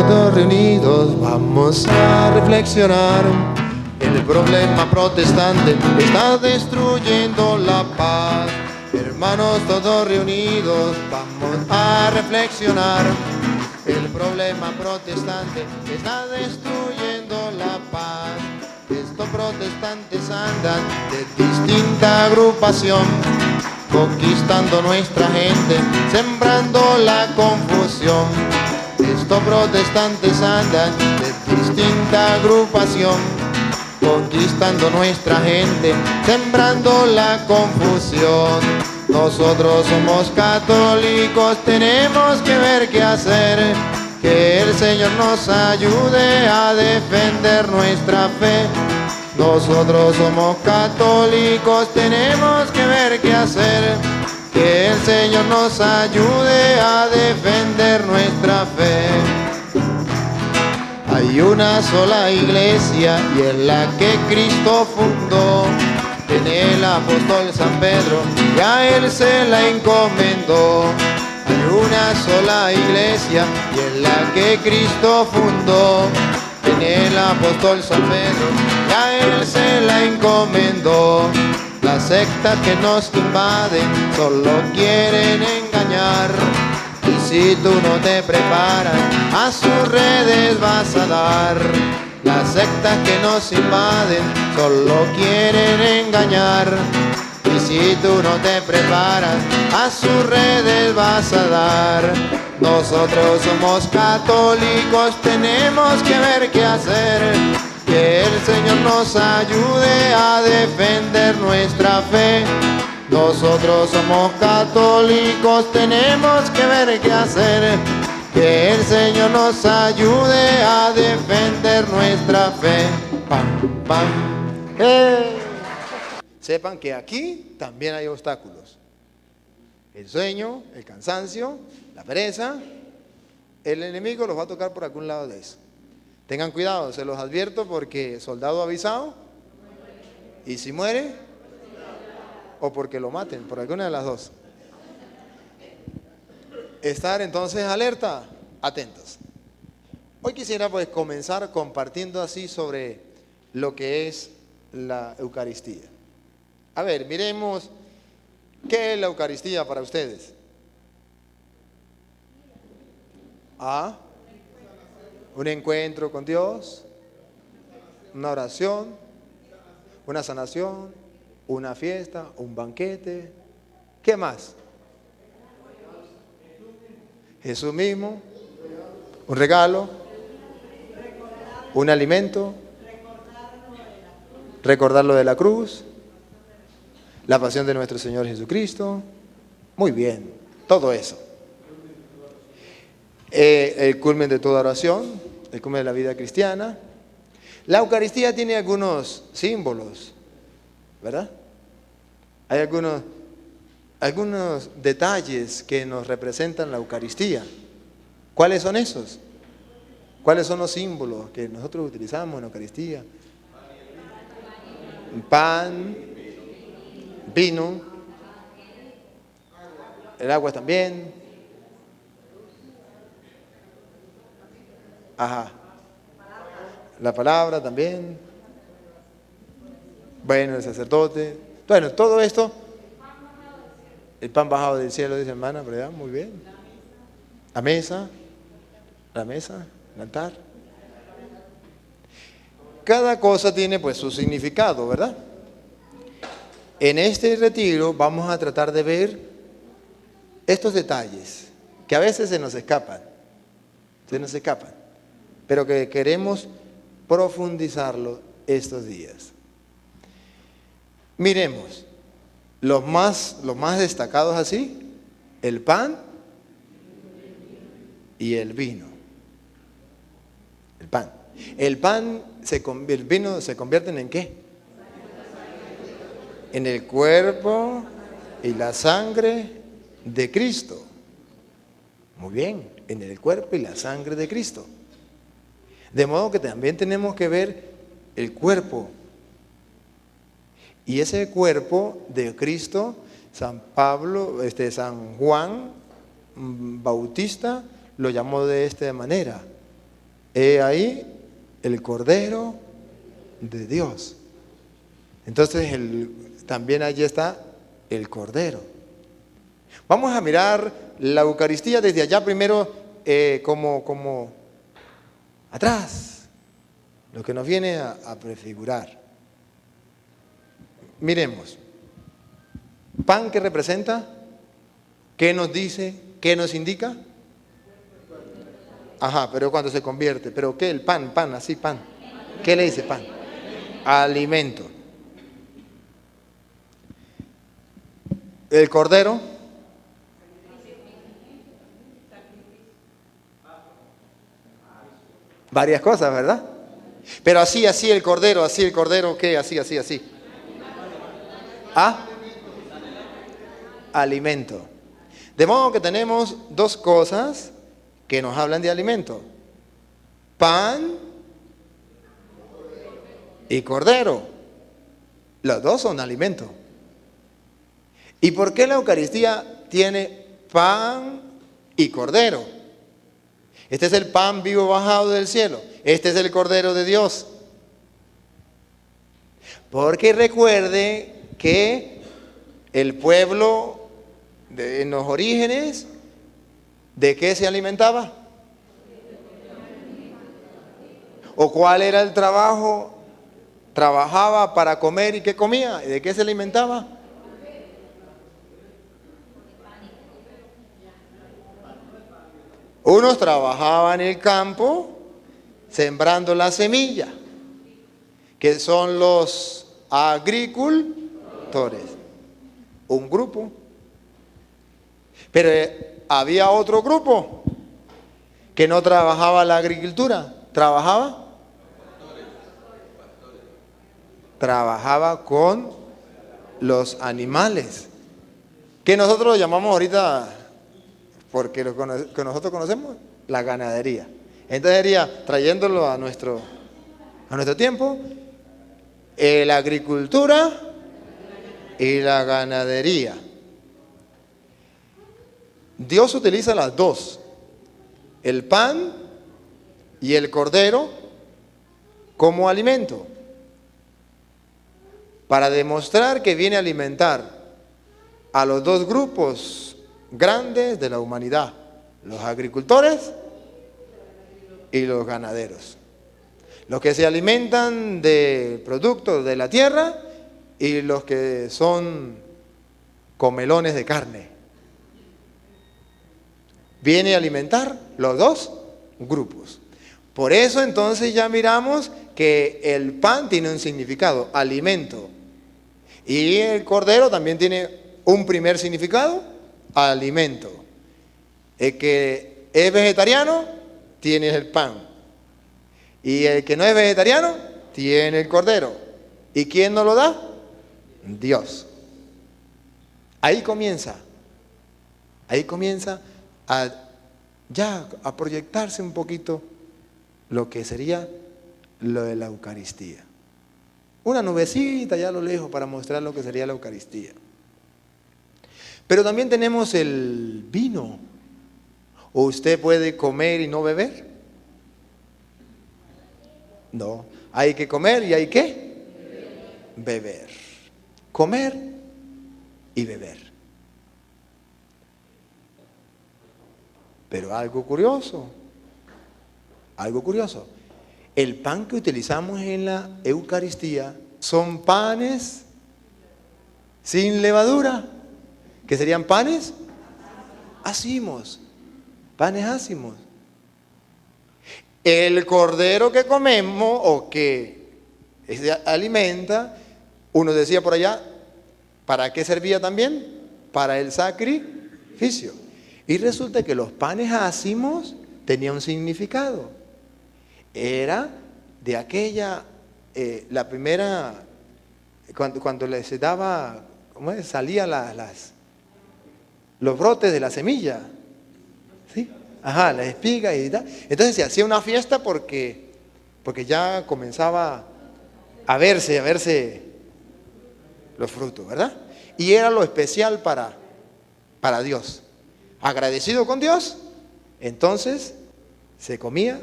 todos reunidos, vamos a reflexionar. El problema protestante está destruyendo la paz. Hermanos todos reunidos, vamos a reflexionar. El problema protestante está destruyendo la paz. Estos protestantes andan de distinta agrupación, conquistando nuestra gente, sembrando la confusión. Estos protestantes andan de distinta agrupación, conquistando nuestra gente, sembrando la confusión. Nosotros somos católicos, tenemos que ver qué hacer, que el Señor nos ayude a defender nuestra fe. Nosotros somos católicos, tenemos que ver qué hacer, que el Señor nos ayude a defender nuestra fe. Hay una sola iglesia y es la que Cristo fundó. En el apóstol San Pedro y a él se la encomendó. Hay una sola iglesia y es la que Cristo fundó. En el apóstol San Pedro y a él se la encomendó. Las sectas que nos invaden solo quieren engañar, y si tú no te preparas, a sus redes vas a dar. Las sectas que nos invaden solo quieren engañar, y si tú no te preparas, a sus redes vas a dar. Nosotros somos católicos, tenemos que ver qué hacer, que el Señor nos ayude a defender nuestra fe. Nosotros somos católicos, tenemos que ver qué hacer, que el Señor nos ayude a defender nuestra fe. Pam, pam. Sepan que aquí también hay obstáculos. El sueño, el cansancio, la pereza. El enemigo los va a tocar por algún lado de eso. Tengan cuidado, se los advierto, porque soldado avisado, y si muere, o porque lo maten, por alguna de las dos. Estar entonces alerta, atentos. Hoy quisiera pues comenzar compartiendo así sobre lo que es la Eucaristía. A ver, miremos, ¿qué es la Eucaristía para ustedes? ¿Ah? Un encuentro con Dios, una oración, una sanación, una fiesta, un banquete. ¿Qué más? Jesús mismo, un regalo, un alimento, recordarlo de la cruz, la pasión de nuestro Señor Jesucristo. Muy bien, todo eso. El culmen de toda oración, el culmen de la vida cristiana. La Eucaristía tiene algunos símbolos, ¿verdad? Hay algunos detalles que nos representan la Eucaristía. ¿Cuáles son esos? ¿Cuáles son los símbolos que nosotros utilizamos en la Eucaristía? Pan, vino, el agua también. Ajá. La palabra también. Bueno, el sacerdote. Bueno, todo esto. El pan bajado del cielo, dice hermana, ¿verdad? Muy bien. La mesa, el altar. Cada cosa tiene pues su significado, ¿verdad? En este retiro vamos a tratar de ver estos detalles que a veces se nos escapan, pero que queremos profundizarlo estos días. Miremos, los más destacados así, el pan y el vino. El vino se convierten ¿en qué? En el cuerpo y la sangre de Cristo. Muy bien, en el cuerpo y la sangre de Cristo. De modo que también tenemos que ver el cuerpo. Y ese cuerpo de Cristo, San Juan Bautista lo llamó de esta manera: He ahí el Cordero de Dios. Entonces también allí está el Cordero. Vamos a mirar la Eucaristía desde allá primero, como atrás, lo que nos viene a prefigurar. Miremos, pan, ¿qué representa? ¿Qué nos dice? ¿Qué nos indica? Ajá, pero cuando se convierte, ¿pero qué? El pan, así pan. ¿Qué le dice pan? Alimento. El Cordero. Varias cosas, ¿verdad? Pero así el Cordero, ¿qué? Así. ¿Ah? Alimento. De modo que tenemos dos cosas que nos hablan de alimento: pan y cordero. Los dos son alimento. ¿Y por qué la Eucaristía tiene pan y cordero? Este es el pan vivo bajado del cielo. Este es el Cordero de Dios. Porque recuerde que el pueblo en los orígenes, ¿de qué se alimentaba? ¿O cuál era el trabajo? Trabajaba para comer, ¿y qué comía? ¿Y de qué se alimentaba? Unos trabajaban en el campo sembrando la semilla, que son los agricultores, un grupo. Pero había otro grupo que no trabajaba la agricultura, trabajaba con los animales, que nosotros lo llamamos ahorita, porque lo que nosotros conocemos, la ganadería. Entonces sería, trayéndolo a nuestro tiempo, la agricultura y la ganadería. Dios utiliza las dos, el pan y el cordero, como alimento, para demostrar que viene a alimentar a los dos grupos grandes de la humanidad: los agricultores y los ganaderos, los que se alimentan de productos de la tierra y los que son comelones de carne. Viene a alimentar los dos grupos. Por eso entonces ya miramos que el pan tiene un significado, alimento, y el cordero también tiene un primer significado, alimento. El que es vegetariano tiene el pan, y el que no es vegetariano tiene el cordero. ¿Y quién nos lo da? Dios. Ahí comienza a proyectarse un poquito lo que sería lo de la Eucaristía. Una nubecita ya a lo lejos para mostrar lo que sería la Eucaristía. Pero también tenemos el vino. ¿O usted puede comer y no beber? No, hay que comer y hay que beber. Comer y beber. Pero algo curioso, el pan que utilizamos en la Eucaristía son panes sin levadura, que serían panes ácimos. El cordero que comemos o que se alimenta, uno decía por allá, ¿para qué servía también? Para el sacrificio. Y resulta que los panes ácimos tenían un significado. Era de aquella, la primera, cuando les daba, ¿cómo es? Salían los brotes de la semilla, ¿sí? Ajá, las espigas y tal. Entonces se hacía una fiesta porque ya comenzaba a verse los frutos, ¿verdad? Y era lo especial para Dios. Agradecido con Dios, entonces se comía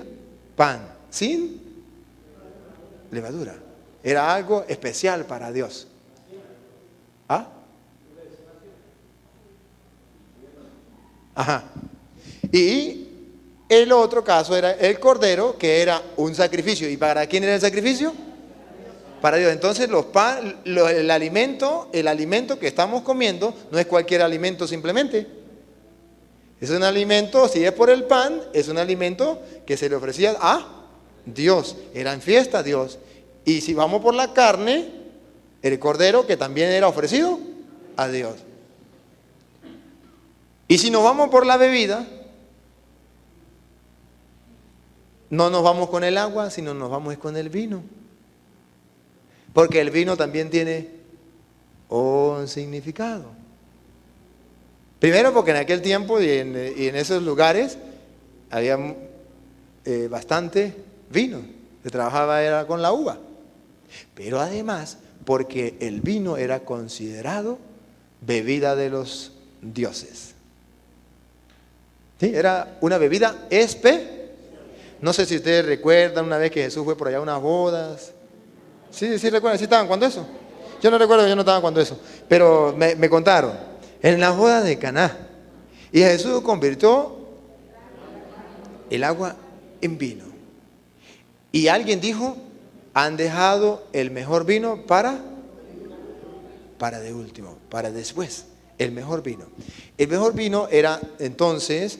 pan sin levadura. Era algo especial para Dios. ¿Ah? Ajá. Y el otro caso era el cordero, que era un sacrificio. ¿Y para quién era el sacrificio? Para Dios. Entonces el alimento que estamos comiendo no es cualquier alimento simplemente. Es un alimento, si es por el pan, es un alimento que se le ofrecía a Dios. Era en fiesta a Dios. Y si vamos por la carne, el cordero que también era ofrecido a Dios. Y si nos vamos por la bebida, no nos vamos con el agua, sino nos vamos con el vino. Porque el vino también tiene un significado. Primero porque en aquel tiempo y en esos lugares había bastante vino. Se trabajaba era con la uva. Pero además porque el vino era considerado bebida de los dioses. ¿Sí? Era una bebida No sé si ustedes recuerdan una vez que Jesús fue por allá a unas bodas. Sí recuerdan, sí estaban cuando eso. Yo no recuerdo, yo no estaba cuando eso. Pero me contaron, en las bodas de Caná. Y Jesús convirtió el agua en vino. Y alguien dijo, han dejado el mejor vino para de último, para después. El mejor vino. El mejor vino era entonces,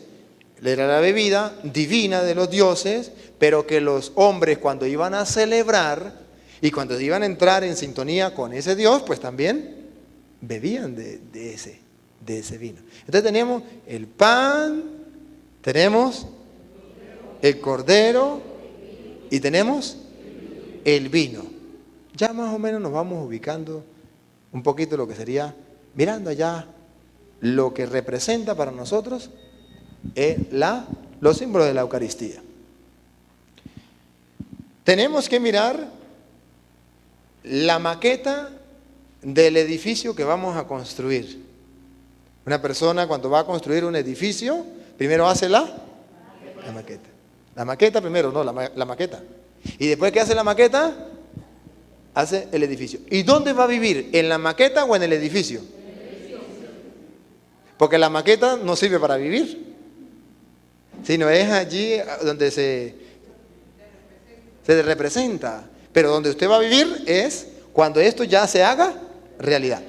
era la bebida divina de los dioses, pero que los hombres cuando iban a celebrar y cuando iban a entrar en sintonía con ese Dios, pues también bebían de ese vino. Entonces tenemos el pan, tenemos el cordero y tenemos el vino. Ya más o menos nos vamos ubicando un poquito lo que sería, mirando allá lo que representa para nosotros los símbolos de la Eucaristía. Tenemos que mirar la maqueta del edificio que vamos a construir. Una persona cuando va a construir un edificio, primero hace la maqueta. La maqueta primero, no, la maqueta. Y después que hace la maqueta, hace el edificio. ¿Y dónde va a vivir? ¿En la maqueta o en el edificio? Porque la maqueta no sirve para vivir, sino es allí donde se representa. Pero donde usted va a vivir es cuando esto ya se haga realidad.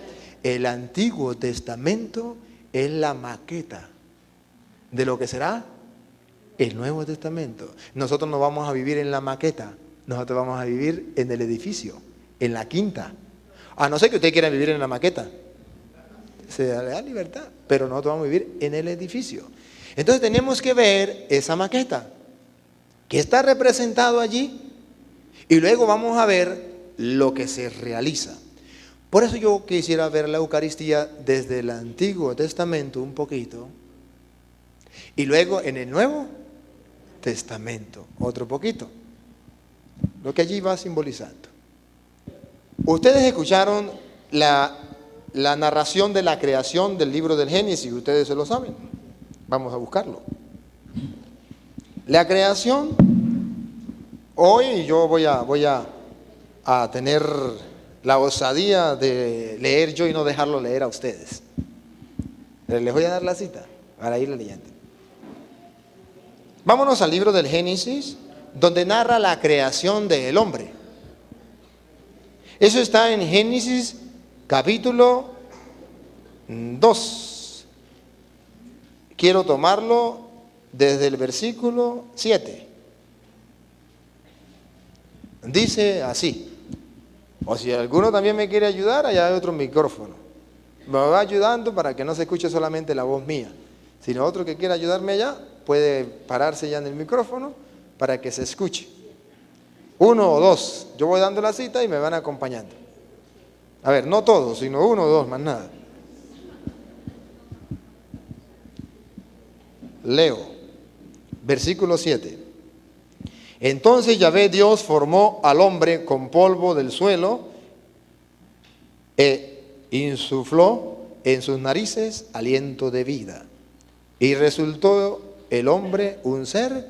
El Antiguo Testamento es la maqueta de lo que será el Nuevo Testamento. Nosotros no vamos a vivir en la maqueta, nosotros vamos a vivir en el edificio, en la quinta. A no ser que usted quiera vivir en la maqueta, se le da libertad, pero nosotros vamos a vivir en el edificio. Entonces tenemos que ver esa maqueta que está representado allí y luego vamos a ver lo que se realiza. Por eso yo quisiera ver la Eucaristía desde el Antiguo Testamento un poquito y luego en el Nuevo Testamento otro poquito, lo que allí va simbolizando. Ustedes escucharon la narración de la creación del libro del Génesis, ustedes se lo saben. Vamos a buscarlo. La creación, hoy yo voy a tener la osadía de leer yo y no dejarlo leer a ustedes. Les voy a dar la cita para ir leyendo. Vámonos al libro del Génesis, donde narra la creación del hombre. Eso está en Génesis capítulo 2. Quiero tomarlo desde el versículo 7. Dice así. O si alguno también me quiere ayudar, allá hay otro micrófono. Me va ayudando para que no se escuche solamente la voz mía. Si no, otro que quiera ayudarme allá, puede pararse ya en el micrófono para que se escuche. 1 o 2. Yo voy dando la cita y me van acompañando. A ver, no todos, sino 1 o 2, más nada. Leo, versículo 7. Entonces Yahvé Dios formó al hombre con polvo del suelo e insufló en sus narices aliento de vida. Y resultó el hombre un ser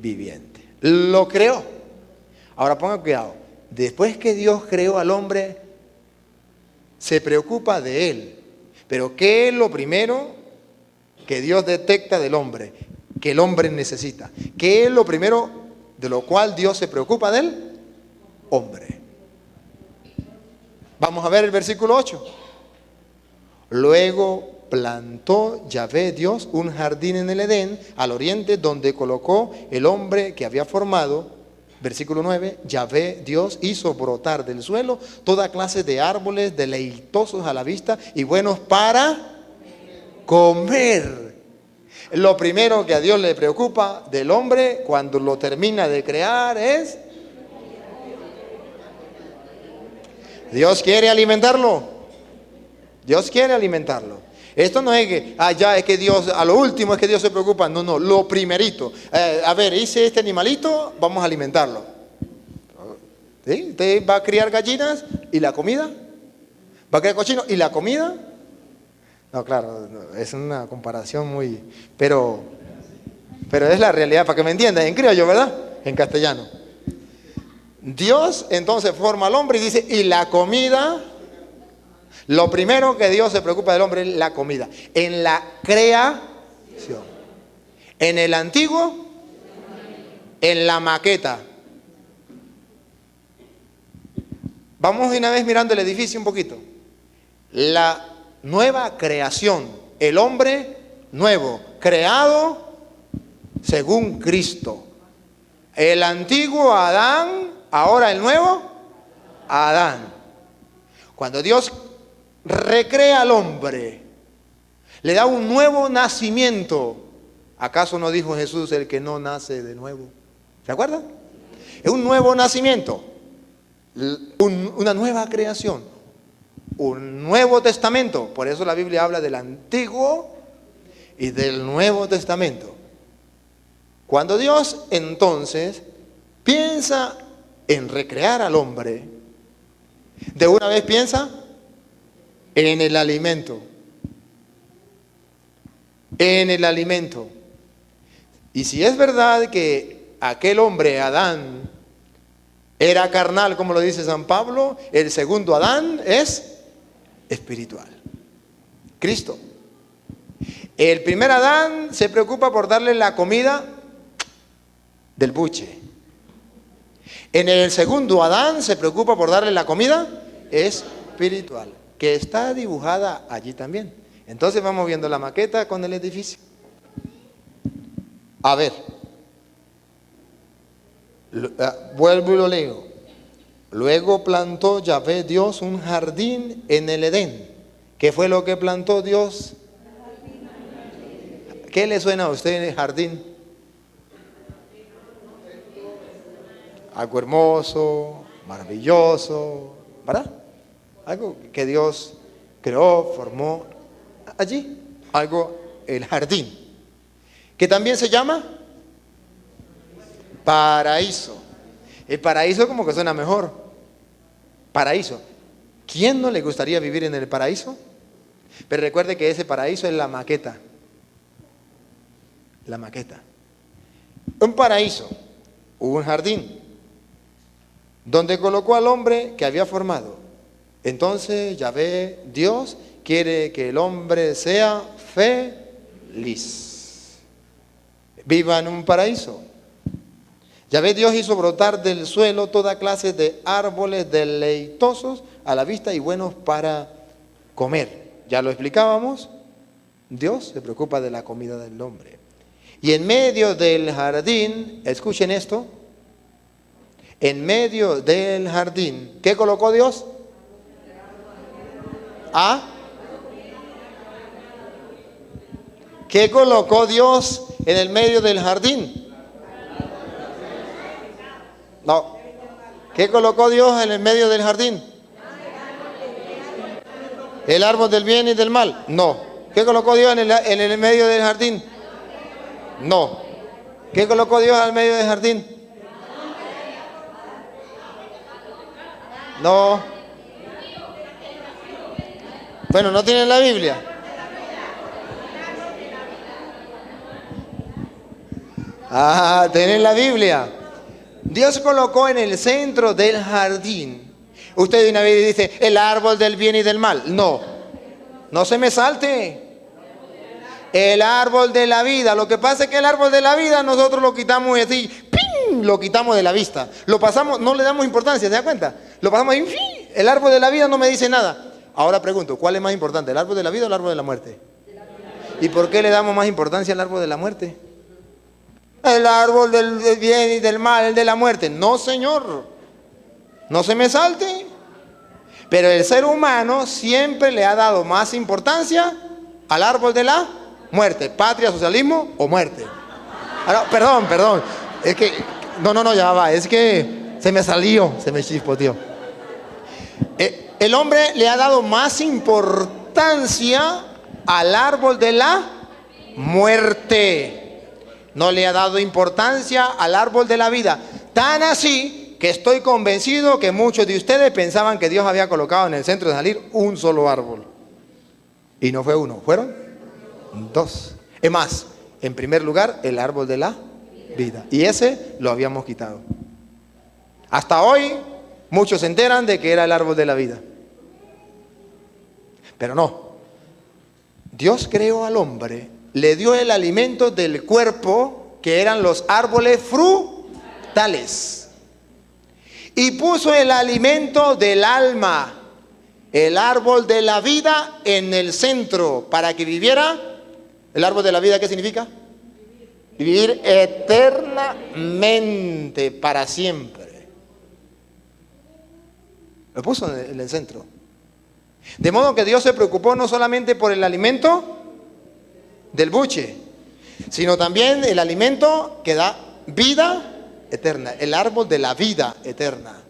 viviente. Lo creó. Ahora pongan cuidado. Después que Dios creó al hombre, se preocupa de él. Pero ¿qué es lo primero que Dios detecta del hombre? Que el hombre necesita. ¿Qué es lo primero de lo cual Dios se preocupa del hombre? Vamos a ver el versículo 8. Luego plantó Yahvé Dios un jardín en el Edén, al oriente, donde colocó el hombre que había formado. Versículo 9, Yahvé Dios hizo brotar del suelo toda clase de árboles deleitosos a la vista y buenos para comer. Lo primero que a Dios le preocupa del hombre cuando lo termina de crear es... Dios quiere alimentarlo. Dios quiere alimentarlo. Esto no es que, ya es que Dios, a lo último es que Dios se preocupa. No, no, lo primerito. A ver, hice este animalito, vamos a alimentarlo. ¿Sí? ¿Usted va a criar gallinas y la comida? ¿Va a criar cochinos y la comida? No, claro, es una comparación muy... Pero es la realidad, para que me entiendan, en criollo, ¿verdad? En castellano. Dios entonces forma al hombre y dice, y la comida... Lo primero que Dios se preocupa del hombre es la comida. En la creación. En el antiguo, en la maqueta. Vamos de una vez mirando el edificio un poquito. La nueva creación. El hombre nuevo, creado según Cristo. El antiguo Adán, ahora el nuevo Adán. Cuando Dios recrea al hombre, le da un nuevo nacimiento. ¿Acaso no dijo Jesús el que no nace de nuevo? ¿Se acuerdan? Es un nuevo nacimiento, una nueva creación, un nuevo testamento. Por eso la Biblia habla del Antiguo y del Nuevo Testamento. Cuando Dios entonces piensa en recrear al hombre, de una vez piensa en el alimento. En el alimento. Y si es verdad que aquel hombre, Adán, era carnal, como lo dice San Pablo, el segundo Adán es espiritual. Cristo. El primer Adán se preocupa por darle la comida del buche. En el segundo Adán se preocupa por darle la comida espiritual, que está dibujada allí también. Entonces vamos viendo la maqueta con el edificio. A ver, vuelvo y lo leo. Luego plantó Yahvé Dios un jardín en el Edén. ¿Qué fue lo que plantó Dios? ¿Qué le suena a usted en el jardín? Algo hermoso, maravilloso, ¿verdad? Algo que Dios creó, formó allí. Algo, el jardín. Que también se llama paraíso. El paraíso como que suena mejor. Paraíso. ¿Quién no le gustaría vivir en el paraíso? Pero recuerde que ese paraíso es la maqueta. La maqueta. Un paraíso, un jardín, donde colocó al hombre que había formado. Entonces Yahvé, Dios, quiere que el hombre sea feliz. Viva en un paraíso. Yahvé Dios hizo brotar del suelo toda clase de árboles deleitosos a la vista y buenos para comer. Ya lo explicábamos. Dios se preocupa de la comida del hombre. Y en medio del jardín, escuchen esto, en medio del jardín, ¿qué colocó Dios? ¿Ah? ¿Qué colocó Dios en el medio del jardín? No. ¿Qué colocó Dios en el medio del jardín? ¿El árbol del bien y del mal? No. ¿Qué colocó Dios en el medio del jardín? No. ¿Qué colocó Dios en el medio del jardín? No. Bueno, ¿no tienen la Biblia? Ah, ¿tienen la Biblia? Dios colocó en el centro del jardín. Usted de una vez dice, el árbol del bien y del mal. No, no se me salte. El árbol de la vida. Lo que pasa es que el árbol de la vida nosotros lo quitamos así, ¡ping!, lo quitamos de la vista. Lo pasamos, no le damos importancia, ¿se da cuenta? Lo pasamos ahí, ¡ping! El árbol de la vida no me dice nada. Ahora pregunto, ¿cuál es más importante, el árbol de la vida o el árbol de la muerte? ¿Y por qué le damos más importancia al árbol de la muerte? El árbol del bien y del mal, el de la muerte. No, señor, no se me salte. Pero el ser humano siempre le ha dado más importancia al árbol de la muerte. Patria, socialismo o muerte. Ahora, perdón. Es que, no, ya va. Es que se me salió, se me chispoteó. El hombre le ha dado más importancia al árbol de la muerte. No le ha dado importancia al árbol de la vida. Tan así que estoy convencido que muchos de ustedes pensaban que Dios había colocado en el centro de salir un solo árbol. Y no fue uno, fueron dos. Es más, en primer lugar, el árbol de la vida. Y ese lo habíamos quitado. Hasta hoy, muchos se enteran de que era el árbol de la vida. Pero no. Dios creó al hombre, le dio el alimento del cuerpo, que eran los árboles frutales. Y puso el alimento del alma, el árbol de la vida, en el centro, para que viviera. ¿El árbol de la vida qué significa? Vivir eternamente, para siempre. Lo puso en el centro. De modo que Dios se preocupó no solamente por el alimento del buche, sino también el alimento que da vida eterna, el árbol de la vida eterna.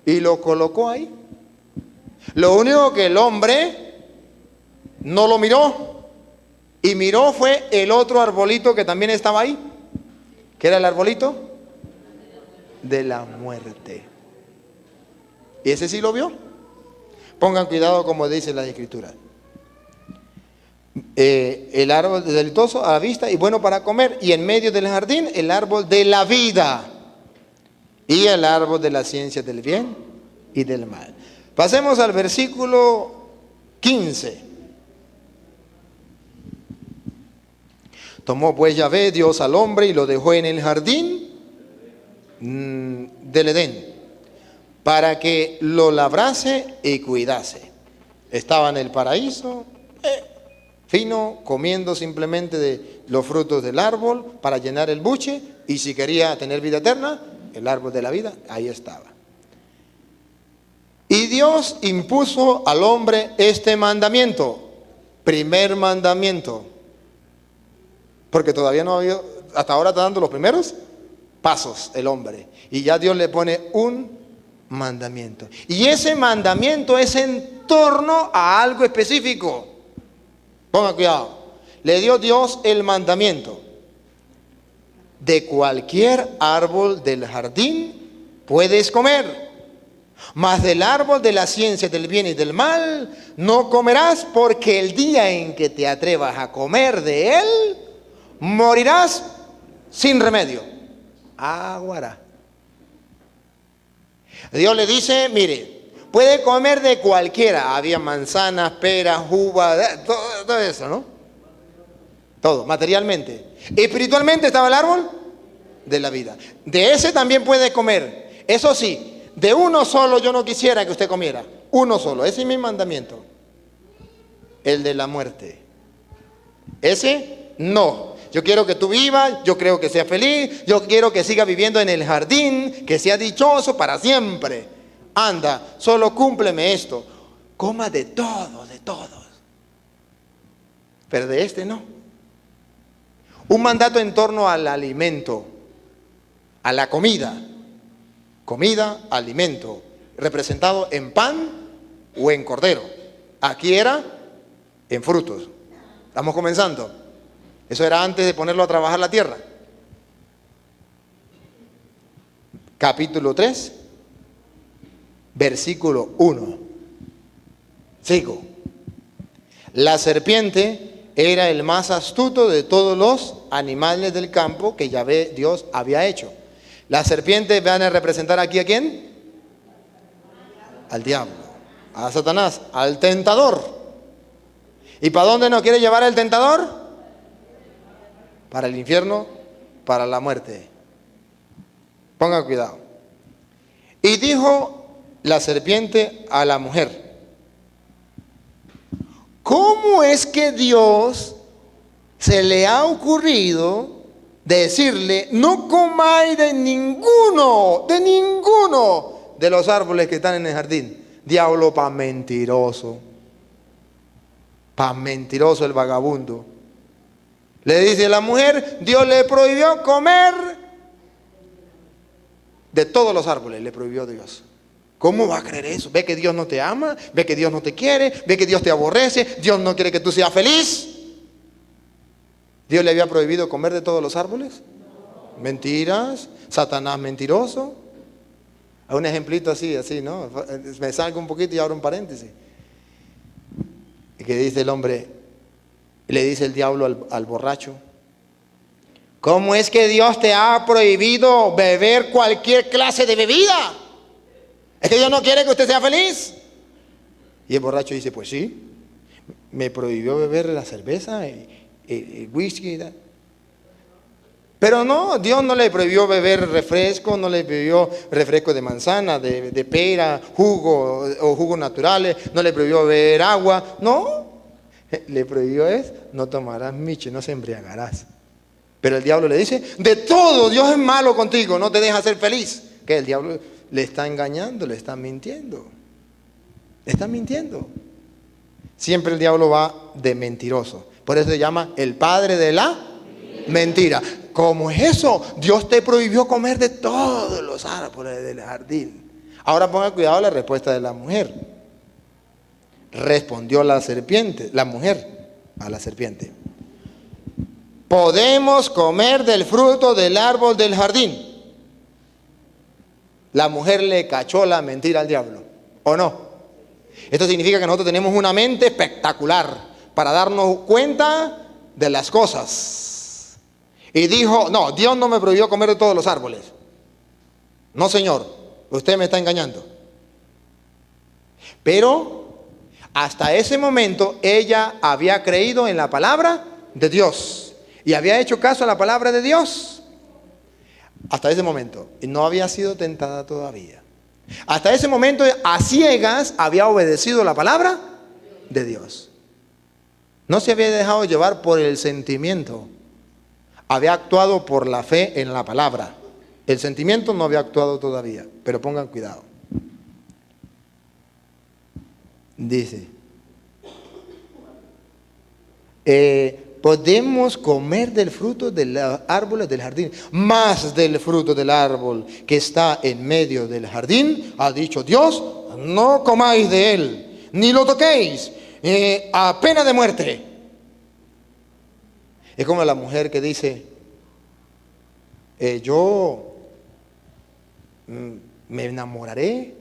Y lo colocó ahí. Lo único que el hombre no lo miró, y miró fue el otro arbolito que también estaba ahí, que era el arbolito de la muerte. ¿Y ese sí lo vio? Pongan cuidado como dice la Escritura. El árbol deleitoso a la vista y bueno para comer, y en medio del jardín el árbol de la vida y el árbol de la ciencia del bien y del mal. Pasemos al versículo 15. Tomó pues Yahvé Dios al hombre y lo dejó en el jardín del Edén, para que lo labrase y cuidase. Estaba en el paraíso, fino, comiendo simplemente de los frutos del árbol para llenar el buche, y si quería tener vida eterna, el árbol de la vida, ahí estaba. Y Dios impuso al hombre este mandamiento, primer mandamiento, porque todavía no había, hasta ahora está dando los primeros pasos el hombre, y ya Dios le pone un mandamiento. Y ese mandamiento es en torno a algo específico. Ponga cuidado. Le dio Dios el mandamiento: de cualquier árbol del jardín puedes comer, mas del árbol de la ciencia del bien y del mal no comerás, porque el día en que te atrevas a comer de él, morirás sin remedio. Aguará. Dios le dice, mire, puede comer de cualquiera. Había manzanas, peras, uvas, todo eso, ¿no? Todo, materialmente. Espiritualmente estaba el árbol de la vida. De ese también puede comer. Eso sí, de uno solo yo no quisiera que usted comiera. Uno solo, ese es mi mandamiento. El de la muerte. Ese no. Yo quiero que tú vivas, yo quiero que seas feliz, yo quiero que sigas viviendo en el jardín, que sea dichoso para siempre. Anda, solo cúmpleme esto. Coma de todo, de todos. Pero de este no. Un mandato en torno al alimento, a la comida. Comida, alimento, representado en pan o en cordero. Aquí era en frutos. Estamos comenzando. Eso era antes de ponerlo a trabajar la tierra. Capítulo 3, versículo 1. Sigo. La serpiente era el más astuto de todos los animales del campo que Yahvé Dios había hecho. Las serpientes van a representar aquí ¿a quién? Al diablo, a Satanás, al tentador. ¿Y para dónde nos quiere llevar el tentador? Para el infierno, para la muerte. Ponga cuidado. Y dijo la serpiente a la mujer: ¿cómo es que Dios se le ha ocurrido decirle, no comáis de ninguno de los árboles que están en el jardín? Diablo, pa' mentiroso el vagabundo. Le dice la mujer, Dios le prohibió comer de todos los árboles, le prohibió Dios. ¿Cómo va a creer eso? ¿Ve que Dios no te ama? ¿Ve que Dios no te quiere? ¿Ve que Dios te aborrece? ¿Dios no quiere que tú seas feliz? ¿Dios le había prohibido comer de todos los árboles? Mentiras. Satanás mentiroso. Un ejemplito así, ¿no? Me salgo un poquito y abro un paréntesis. Y que dice el hombre, le dice el diablo al borracho: ¿cómo es que Dios te ha prohibido beber cualquier clase de bebida? ¿Es que Dios no quiere que usted sea feliz? Y el borracho dice, pues sí, me prohibió beber la cerveza, el whisky y tal. Pero no, Dios no le prohibió beber refresco, no le prohibió refresco de manzana, de pera, jugo o jugos naturales, no le prohibió beber agua, no. Le prohibió no tomarás miche, no se embriagarás. Pero el diablo le dice, de todo, Dios es malo contigo, no te deja ser feliz. Que el diablo le está engañando, le está mintiendo. Le está mintiendo. Siempre el diablo va de mentiroso. Por eso se llama el padre de la mentira. ¿Cómo es eso? Dios te prohibió comer de todos los árboles del jardín. Ahora ponga cuidado la respuesta de la mujer. Respondió la serpiente, la mujer a la serpiente: podemos comer del fruto del árbol del jardín. La mujer le cachó la mentira al diablo, ¿o no? Esto significa que nosotros tenemos una mente espectacular para darnos cuenta de las cosas. Y dijo, no, Dios no me prohibió comer de todos los árboles. No, señor, usted me está engañando. Pero hasta ese momento ella había creído en la palabra de Dios y había hecho caso a la palabra de Dios. Hasta ese momento. Y no había sido tentada todavía. Hasta ese momento, a ciegas, había obedecido la palabra de Dios. No se había dejado llevar por el sentimiento. Había actuado por la fe en la palabra. El sentimiento no había actuado todavía. Pero pongan cuidado. Dice, podemos comer del fruto de los árboles del jardín, más del fruto del árbol que está en medio del jardín, ha dicho Dios, no comáis de él, ni lo toquéis, a pena de muerte. Es como la mujer que dice, yo me enamoraré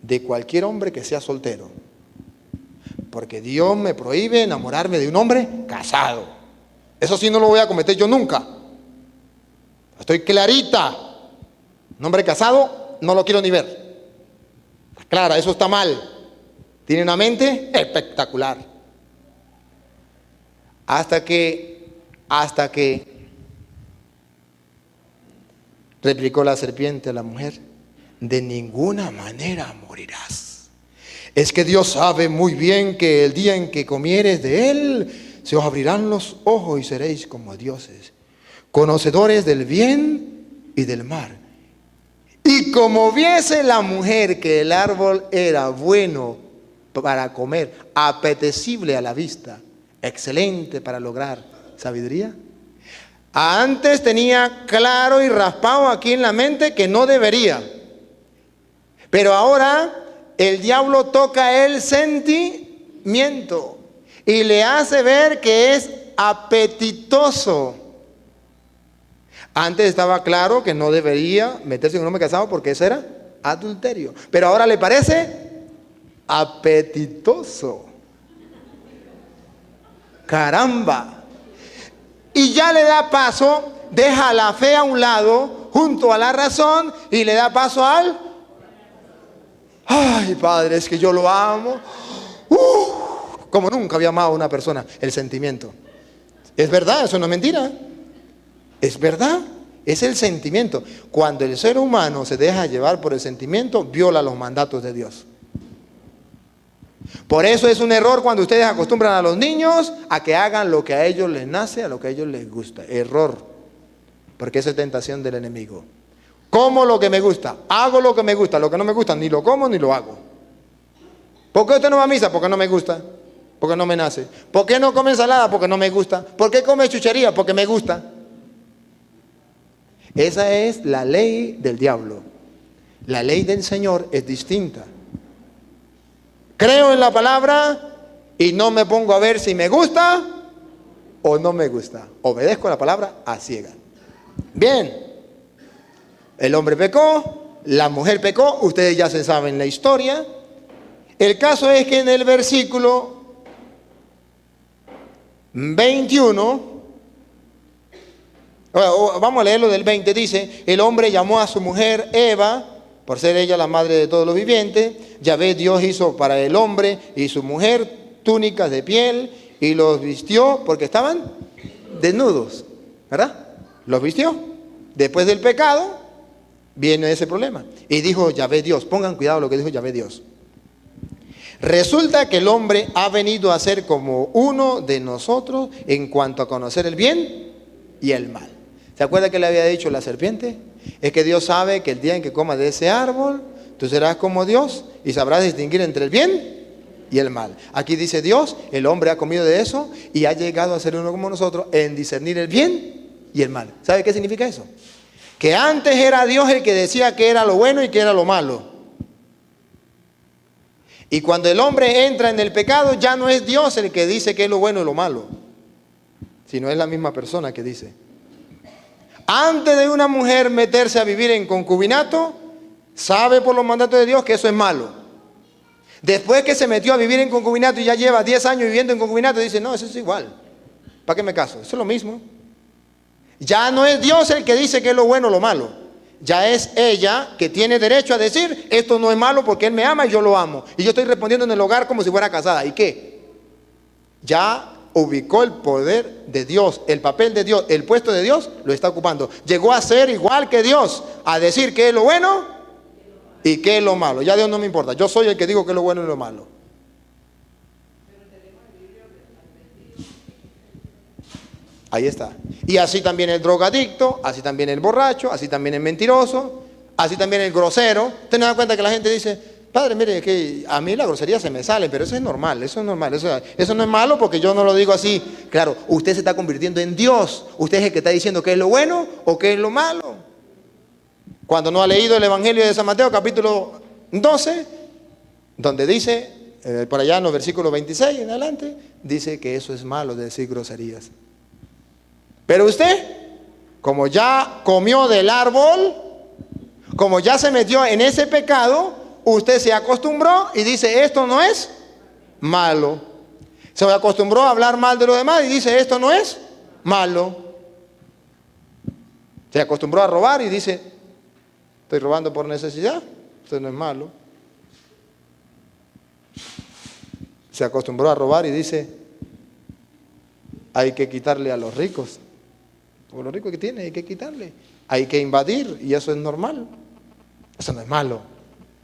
de cualquier hombre que sea soltero, porque Dios me prohíbe enamorarme de un hombre casado. Eso sí no lo voy a cometer yo nunca. Estoy clarita. Un hombre casado no lo quiero ni ver. Clara, eso está mal. Tiene una mente espectacular. Hasta que replicó la serpiente a la mujer, de ninguna manera morirás. Es que Dios sabe muy bien que el día en que comieres de él, se os abrirán los ojos y seréis como dioses, conocedores del bien y del mal. Y como viese la mujer que el árbol era bueno para comer, apetecible a la vista, excelente para lograr sabiduría. Antes tenía claro y raspado aquí en la mente que no debería. Pero ahora el diablo toca el sentimiento y le hace ver que es apetitoso. Antes estaba claro que no debería meterse con un hombre casado porque eso era adulterio. Pero ahora le parece apetitoso. Caramba. Y ya le da paso, deja la fe a un lado, junto a la razón y le da paso al... Ay, Padre, es que yo lo amo. Como nunca había amado a una persona, el sentimiento. Es verdad, eso no es mentira. Es verdad, es el sentimiento. Cuando el ser humano se deja llevar por el sentimiento, viola los mandatos de Dios. Por eso es un error cuando ustedes acostumbran a los niños a que hagan lo que a ellos les nace, a lo que a ellos les gusta. Error, porque esa es tentación del enemigo. Como lo que me gusta, hago lo que me gusta, lo que no me gusta ni lo como ni lo hago. ¿Por qué usted no va a misa? Porque no me gusta, porque no me nace. ¿Por qué no come ensalada? Porque no me gusta. ¿Por qué come chuchería? Porque me gusta. Esa es la ley del diablo. La ley del Señor es distinta. Creo en la palabra y no me pongo a ver si me gusta o no me gusta. Obedezco la palabra a ciegas. Bien, el hombre pecó, la mujer pecó, ustedes ya se saben la historia. El caso es que en el versículo 21, vamos a leerlo del 20, dice: el hombre llamó a su mujer Eva, por ser ella la madre de todos los vivientes. Yahvé Dios hizo para el hombre y su mujer túnicas de piel y los vistió porque estaban desnudos, ¿verdad? Los vistió. Después del pecado viene ese problema. Y dijo Yahvé Dios, pongan cuidado lo que dijo Yahvé Dios. Resulta que el hombre ha venido a ser como uno de nosotros en cuanto a conocer el bien y el mal. ¿Se acuerda que le había dicho la serpiente? Es que Dios sabe que el día en que comas de ese árbol, tú serás como Dios y sabrás distinguir entre el bien y el mal. Aquí dice Dios, el hombre ha comido de eso y ha llegado a ser uno como nosotros en discernir el bien y el mal. ¿Sabe qué significa eso? Que antes era Dios el que decía que era lo bueno y que era lo malo. Y cuando el hombre entra en el pecado, ya no es Dios el que dice que es lo bueno y lo malo, sino es la misma persona que dice. Antes de una mujer meterse a vivir en concubinato, sabe por los mandatos de Dios que eso es malo. Después que se metió a vivir en concubinato y ya lleva 10 años viviendo en concubinato, dice, no, eso es igual. ¿Para qué me caso? Eso es lo mismo. Ya no es Dios el que dice que es lo bueno o lo malo. Ya es ella que tiene derecho a decir, esto no es malo porque Él me ama y yo lo amo. Y yo estoy respondiendo en el hogar como si fuera casada. ¿Y qué? Ya ubicó el poder de Dios, el papel de Dios, el puesto de Dios, lo está ocupando. Llegó a ser igual que Dios, a decir qué es lo bueno y qué es lo malo. Ya Dios no me importa, yo soy el que digo qué es lo bueno y lo malo. Ahí está. Y así también el drogadicto, así también el borracho, así también el mentiroso, así también el grosero. ¿Usted no da cuenta que la gente dice, padre, mire, que a mí la grosería se me sale, pero eso es normal, eso es normal, eso no es malo porque yo no lo digo así. Claro, usted se está convirtiendo en Dios, usted es el que está diciendo qué es lo bueno o qué es lo malo. Cuando no ha leído el Evangelio de San Mateo, capítulo 12, donde dice, por allá en los versículos 26 en adelante, dice que eso es malo de decir groserías. Pero usted, como ya comió del árbol, como ya se metió en ese pecado, usted se acostumbró y dice, esto no es malo. Se acostumbró a hablar mal de los demás y dice, esto no es malo. Se acostumbró a robar y dice, estoy robando por necesidad, esto no es malo. Se acostumbró a robar y dice, hay que quitarle a los ricos. Por lo rico que tiene, hay que quitarle. Hay que invadir y eso es normal. Eso no es malo.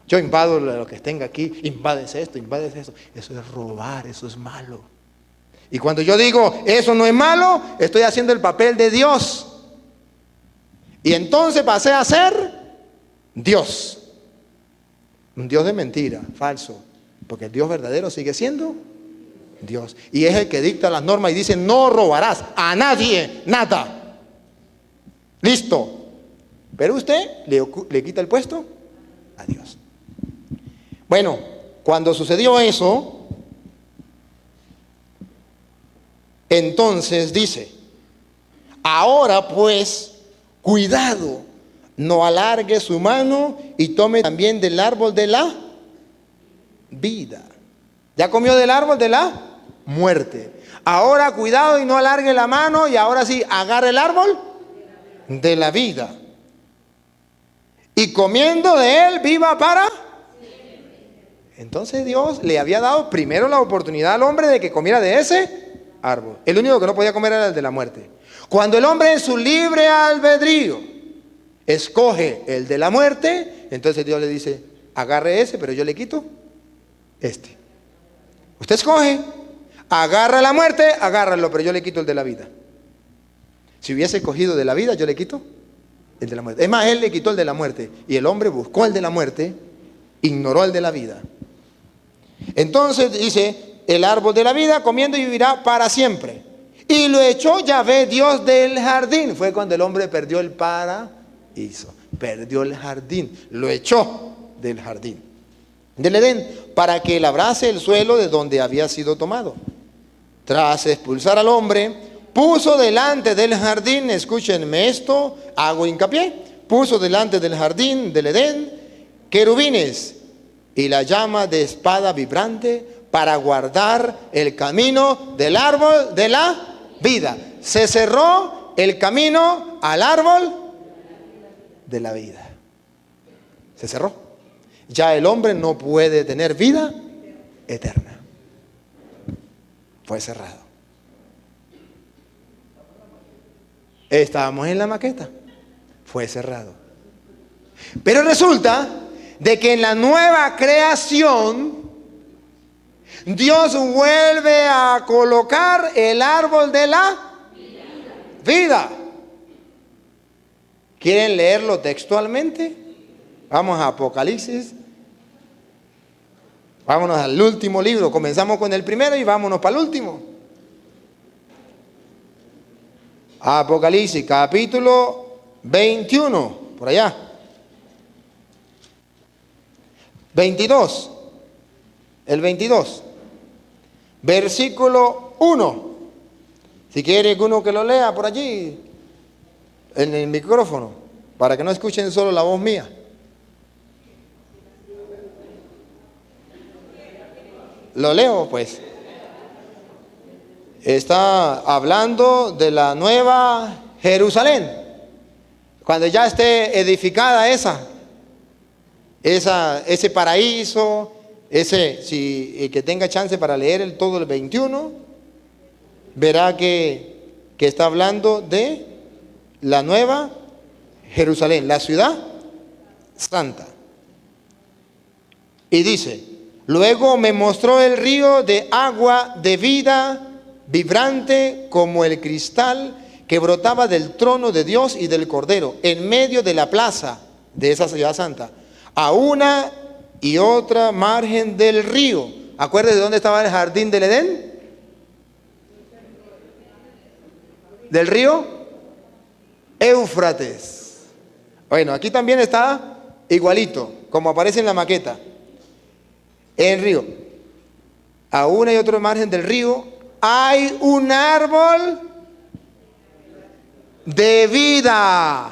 Yo invado lo que tenga aquí, invades esto, invades eso. Eso es robar, eso es malo. Y cuando yo digo, eso no es malo, estoy haciendo el papel de Dios. Y entonces pasé a ser Dios. Un Dios de mentira, falso. Porque el Dios verdadero sigue siendo Dios. Y es el que dicta las normas y dice, no robarás a nadie nada. Listo. Pero usted le quita el puesto a Dios. Bueno, cuando sucedió eso, entonces dice, ahora pues, cuidado, no alargue su mano y tome también del árbol de la vida. Ya comió del árbol de la muerte. Ahora cuidado y no alargue la mano y ahora sí, agarre el árbol de la vida. y comiendo de él viva para. Entonces Dios le había dado primero la oportunidad al hombre de que comiera de ese árbol. El único que no podía comer era el de la muerte. Cuando el hombre en su libre albedrío escoge el de la muerte, entonces Dios le dice, agarre ese, pero yo le quito este. Usted escoge, agarra la muerte, agárralo, pero yo le quito el de la vida. Si hubiese cogido de la vida, yo le quito el de la muerte. Es más, él le quitó el de la muerte y el hombre buscó el de la muerte, ignoró el de la vida. Entonces dice, el árbol de la vida comiendo y vivirá para siempre. Y lo echó Yahvé, Dios del jardín. Fue cuando el hombre perdió el paraíso, perdió el jardín, lo echó del jardín del Edén para que labrase el suelo de donde había sido tomado. Tras expulsar al hombre, puso delante del jardín, escúchenme esto, hago hincapié, puso delante del jardín del Edén querubines y la llama de espada vibrante para guardar el camino del árbol de la vida. Se cerró el camino al árbol de la vida. Se cerró. Ya el hombre no puede tener vida eterna. Fue cerrado. Estábamos en la maqueta. Fue cerrado. Pero resulta de que en la nueva creación Dios vuelve a colocar el árbol de la vida. ¿Quieren leerlo textualmente? Vamos a Apocalipsis. Vámonos al último libro. Comenzamos con el primero y vámonos para el último. Apocalipsis, capítulo 21, por allá. 22. El 22. Versículo 1. Si quiere uno que lo lea por allí, en el micrófono, para que no escuchen solo la voz mía. Lo leo pues. Está hablando de la nueva Jerusalén. Cuando ya esté edificada ese paraíso, si que tenga chance para leer todo el 21, verá que está hablando de la nueva Jerusalén, la ciudad santa. Y dice, luego me mostró el río de agua de vida, vibrante como el cristal, que brotaba del trono de Dios y del Cordero, en medio de la plaza de esa ciudad santa, a una y otra margen del río. ¿Acuérdense de dónde estaba el jardín del Edén? Del río Éufrates. Bueno, aquí también está igualito, como aparece en la maqueta. El río, a una y otra margen del río, hay un árbol de vida.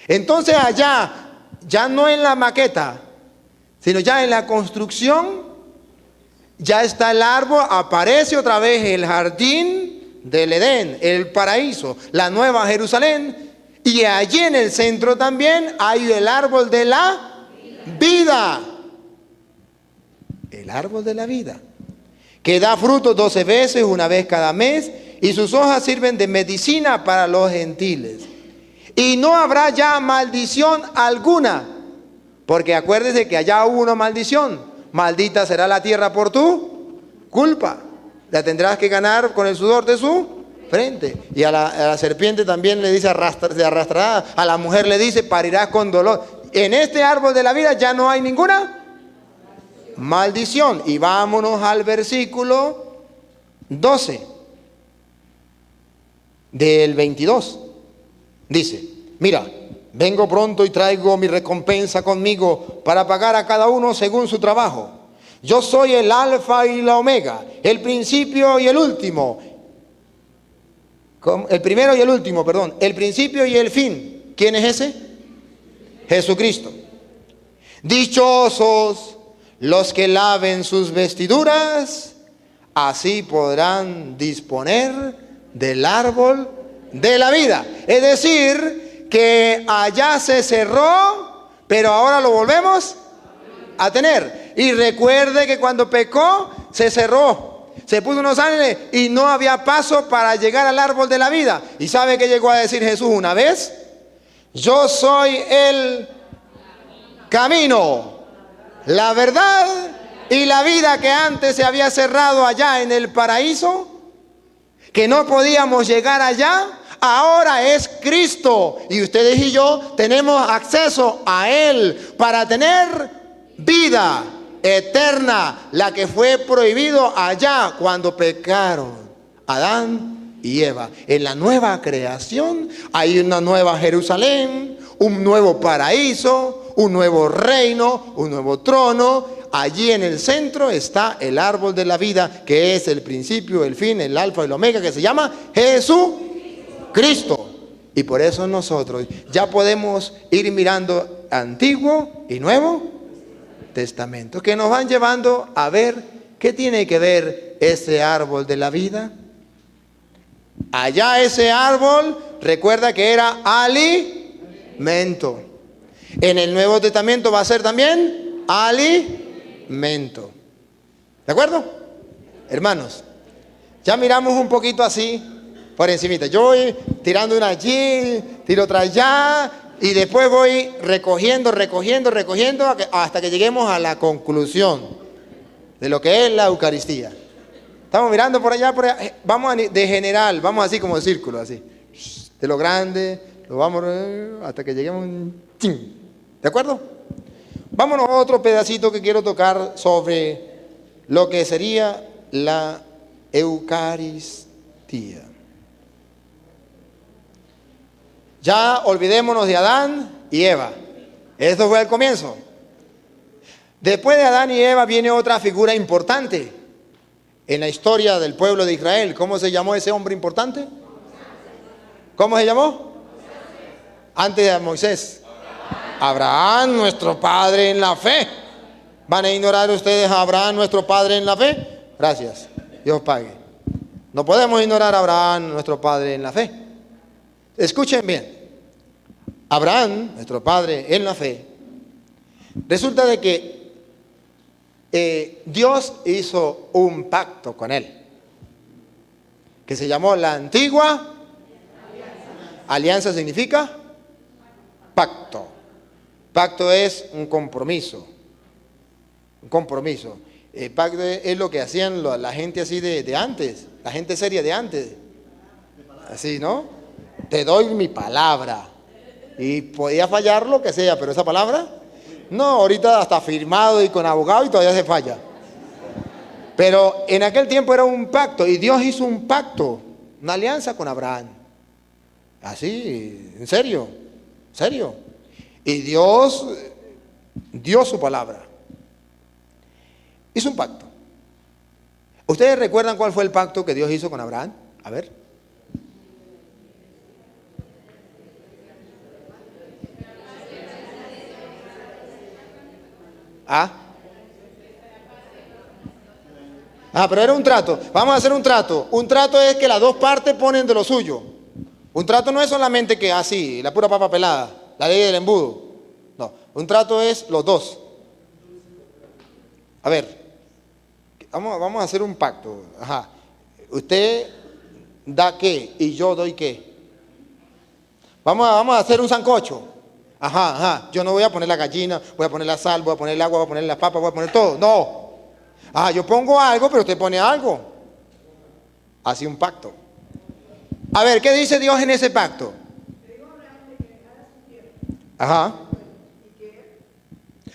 Entonces allá, ya no en la maqueta, sino ya en la construcción, ya está el árbol, aparece otra vez el jardín del Edén, el paraíso, la nueva Jerusalén, y allí en el centro también hay el árbol de la vida. El árbol de la vida, que da fruto 12 veces, una vez cada mes, y sus hojas sirven de medicina para los gentiles. Y no habrá ya maldición alguna, porque acuérdese que allá hubo una maldición. Maldita será la tierra por tu culpa. La tendrás que ganar con el sudor de su frente. Y a la serpiente también le dice se arrastrará. A la mujer le dice parirás con dolor. En este árbol de la vida ya no hay ninguna maldición. Y vámonos al versículo 12 del 22. Dice, mira, vengo pronto y traigo mi recompensa conmigo para pagar a cada uno según su trabajo. Yo soy el alfa y la omega, el principio y el último. El primero y el último, perdón. El principio y el fin. ¿Quién es ese? Jesucristo. Dichosos los que laven sus vestiduras, así podrán disponer del árbol de la vida. Es decir, que allá se cerró, pero ahora lo volvemos a tener. Y recuerde que cuando pecó, se cerró, se puso unos ángeles y no había paso para llegar al árbol de la vida. ¿Y sabe qué llegó a decir Jesús una vez? Yo soy el camino, la verdad y la vida, que antes se había cerrado allá en el paraíso, que no podíamos llegar allá. Ahora es Cristo y ustedes y yo tenemos acceso a Él para tener vida eterna, la que fue prohibido allá cuando pecaron Adán y Eva. En la nueva creación hay una nueva Jerusalén, un nuevo paraíso, un nuevo reino, un nuevo trono. Allí en el centro está el árbol de la vida, que es el principio, el fin, el alfa y el omega, que se llama Jesucristo. Y por eso nosotros ya podemos ir mirando Antiguo y Nuevo Testamento, que nos van llevando a ver qué tiene que ver ese árbol de la vida. Allá ese árbol, recuerda que era alimento. En el Nuevo Testamento va a ser también alimento. ¿De acuerdo? Hermanos, ya miramos un poquito así por encimita. Yo voy tirando una allí, tiro otra allá, y después voy recogiendo hasta que lleguemos a la conclusión de lo que es la Eucaristía. Estamos mirando por allá, vamos de general, vamos así como de círculo, así. De lo grande, lo vamos hasta que lleguemos. ¿De acuerdo? Vámonos a otro pedacito que quiero tocar sobre lo que sería la Eucaristía. Ya olvidémonos de Adán y Eva. Esto fue el comienzo. Después de Adán y Eva viene otra figura importante en la historia del pueblo de Israel. ¿Cómo se llamó ese hombre importante? ¿Cómo se llamó? Antes de Moisés. Abraham, nuestro padre en la fe. ¿Van a ignorar ustedes a Abraham, nuestro padre en la fe? Gracias. Dios pague. No podemos ignorar a Abraham, nuestro padre en la fe. Escuchen bien. Abraham, nuestro padre en la fe, resulta de que Dios hizo un pacto con él, que se llamó la antigua alianza. Significa pacto. Pacto es un compromiso. Un compromiso. Pacto es lo que hacían la gente así de antes, la gente seria de antes. Así, ¿no? Te doy mi palabra. Y podía fallar lo que sea, pero esa palabra, no, ahorita hasta firmado y con abogado y todavía se falla. Pero en aquel tiempo era un pacto, y Dios hizo un pacto, una alianza con Abraham. Así, en serio, en serio. Y Dios dio su palabra. Hizo un pacto. ¿Ustedes recuerdan cuál fue el pacto que Dios hizo con Abraham? A ver. Pero era un trato. Vamos a hacer un trato. Un trato es que las dos partes ponen de lo suyo. Un trato no es solamente que así, la pura papa pelada, la ley del embudo. No, un trato es los dos. A ver, vamos a hacer un pacto. Ajá. Usted da qué y yo doy qué. Vamos a hacer un sancocho. Ajá. Yo no voy a poner la gallina, voy a poner la sal, voy a poner el agua, voy a poner las papas, voy a poner todo. No. Yo pongo algo, pero usted pone algo. Así un pacto. A ver, ¿qué dice Dios en ese pacto? Ajá.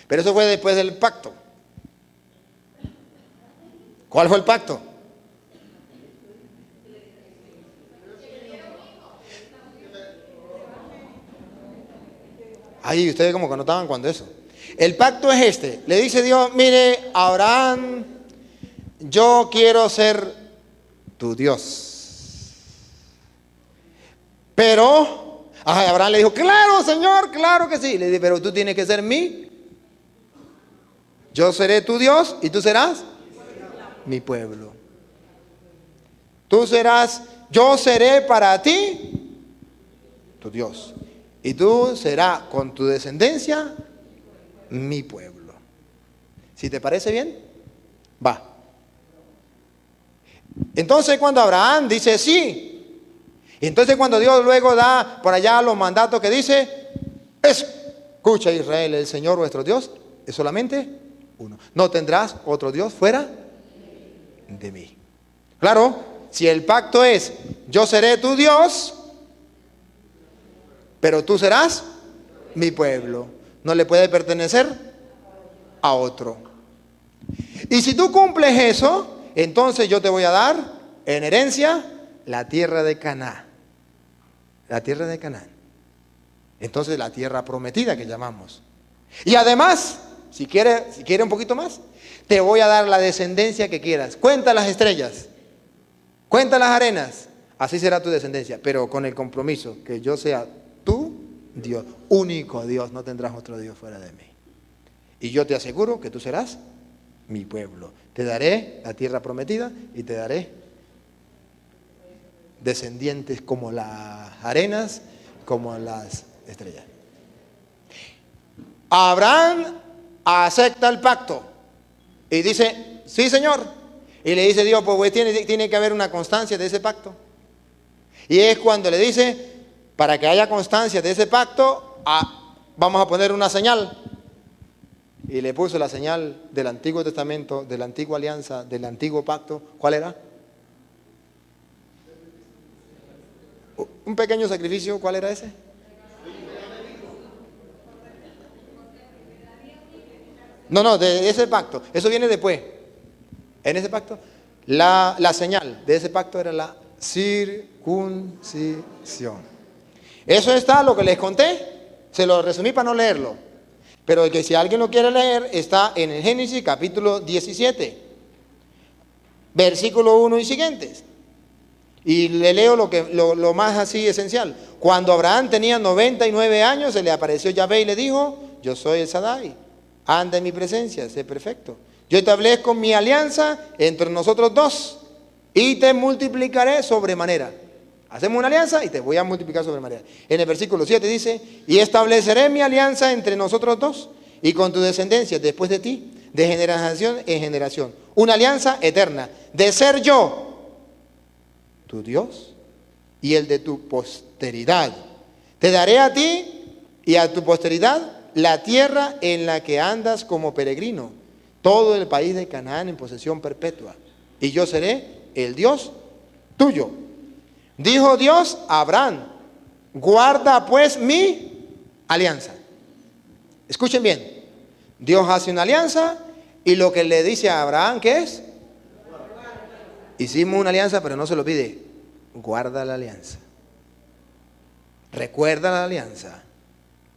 Pero eso fue después del pacto. ¿Cuál fue el pacto? Ahí ustedes como que no estaban cuando eso. El pacto es este. Le dice Dios, mire, Abraham, yo quiero ser tu Dios. Pero, Abraham le dijo, claro, Señor, claro que sí. Le dice, pero tú tienes que ser mí. Yo seré tu Dios y tú serás mi pueblo. Tú serás, yo seré para ti tu Dios. Y tú serás con tu descendencia mi pueblo. ¿Si te parece bien? Va. Entonces cuando Abraham dice sí, y entonces cuando Dios luego da por allá los mandatos que dice, escucha Israel, el Señor vuestro Dios es solamente uno. No tendrás otro Dios fuera de mí. Claro, si el pacto es, yo seré tu Dios, pero tú serás mi pueblo. No le puede pertenecer a otro. Y si tú cumples eso, entonces yo te voy a dar en herencia la tierra de Canaán. La tierra de Canaán. Entonces la tierra prometida que llamamos. Y además, si quiere un poquito más, te voy a dar la descendencia que quieras. Cuenta las estrellas, cuenta las arenas. Así será tu descendencia, pero con el compromiso que yo sea tu Dios, único Dios, no tendrás otro Dios fuera de mí. Y yo te aseguro que tú serás mi pueblo. Te daré la tierra prometida y te daré descendientes como las arenas, como las estrellas. Abraham acepta el pacto y dice, sí Señor. Y le dice Dios, pues tiene que haber una constancia de ese pacto. Y es cuando le dice, para que haya constancia de ese pacto, vamos a poner una señal. Y le puso la señal del Antiguo Testamento, de la antigua alianza, del antiguo pacto. ¿Cuál era? Un pequeño sacrificio. ¿Cuál era ese? No, de ese pacto. Eso viene después. En ese pacto, la señal de ese pacto era la circuncisión. Eso está, lo que les conté. Se lo resumí para no leerlo. Pero que si alguien lo quiere leer, está en el Génesis capítulo 17, versículo 1 y siguientes. Y le leo lo más así esencial. Cuando Abraham tenía 99 años, se le apareció Yahvé y le dijo, yo soy el Sadai, anda en mi presencia, sé perfecto. Yo establezco mi alianza entre nosotros dos y te multiplicaré sobremanera. Hacemos una alianza y te voy a multiplicar sobremanera. En el versículo 7 dice, y estableceré mi alianza entre nosotros dos y con tu descendencia después de ti, de generación en generación. Una alianza eterna, de ser yo, tu Dios, y el de tu posteridad. Te daré a ti y a tu posteridad la tierra en la que andas como peregrino, todo el país de Canaán en posesión perpetua. Y yo seré el Dios tuyo. Dijo Dios a Abraham, guarda pues mi alianza. Escuchen bien, Dios hace una alianza y lo que le dice a Abraham, ¿qué es? Hicimos una alianza, pero no se lo pide. Guarda la alianza. Recuerda la alianza.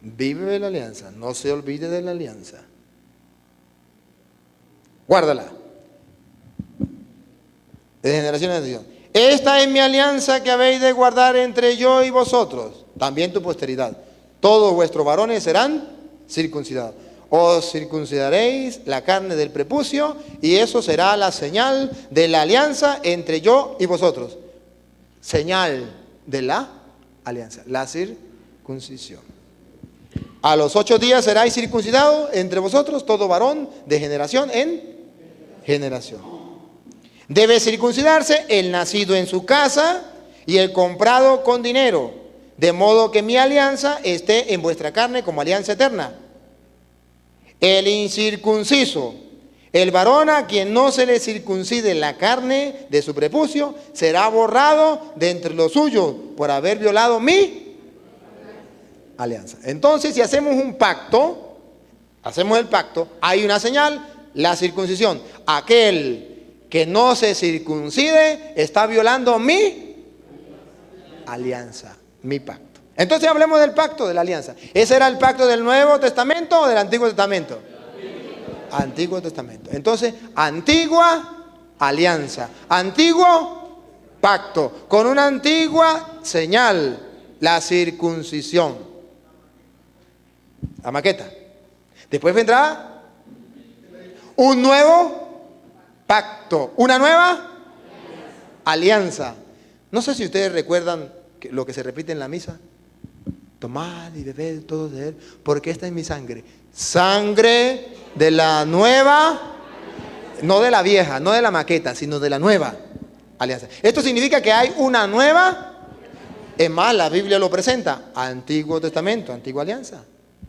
Vive la alianza. No se olvide de la alianza. Guárdala. De generación en generación. Esta es mi alianza que habéis de guardar entre yo y vosotros, también tu posteridad. Todos vuestros varones serán circuncidados. Os circuncidaréis la carne del prepucio y eso será la señal de la alianza entre yo y vosotros. Señal de la alianza, la circuncisión. A los 8 días seráis circuncidados entre vosotros, todo varón de generación en generación. Debe circuncidarse el nacido en su casa y el comprado con dinero, de modo que mi alianza esté en vuestra carne como alianza eterna. El incircunciso, el varón a quien no se le circuncide la carne de su prepucio, será borrado de entre los suyos por haber violado mi alianza. Entonces, si hacemos un pacto, hacemos el pacto, hay una señal, la circuncisión. Aquel que no se circuncide está violando mi alianza, mi pacto. Entonces hablemos del pacto, de la alianza. ¿Ese era el pacto del Nuevo Testamento o del Antiguo Testamento? Antiguo Testamento. Entonces, antigua alianza, antiguo pacto, con una antigua señal, la circuncisión. La maqueta. Después vendrá un nuevo pacto, una nueva alianza. No sé si ustedes recuerdan lo que se repite en la misa. tomad y bebed todos de él, porque esta es mi sangre. Sangre de la nueva, no de la vieja, no de la maqueta, sino de la nueva alianza. Esto significa que hay una nueva. Es más, la Biblia lo presenta. Antiguo Testamento, antigua alianza.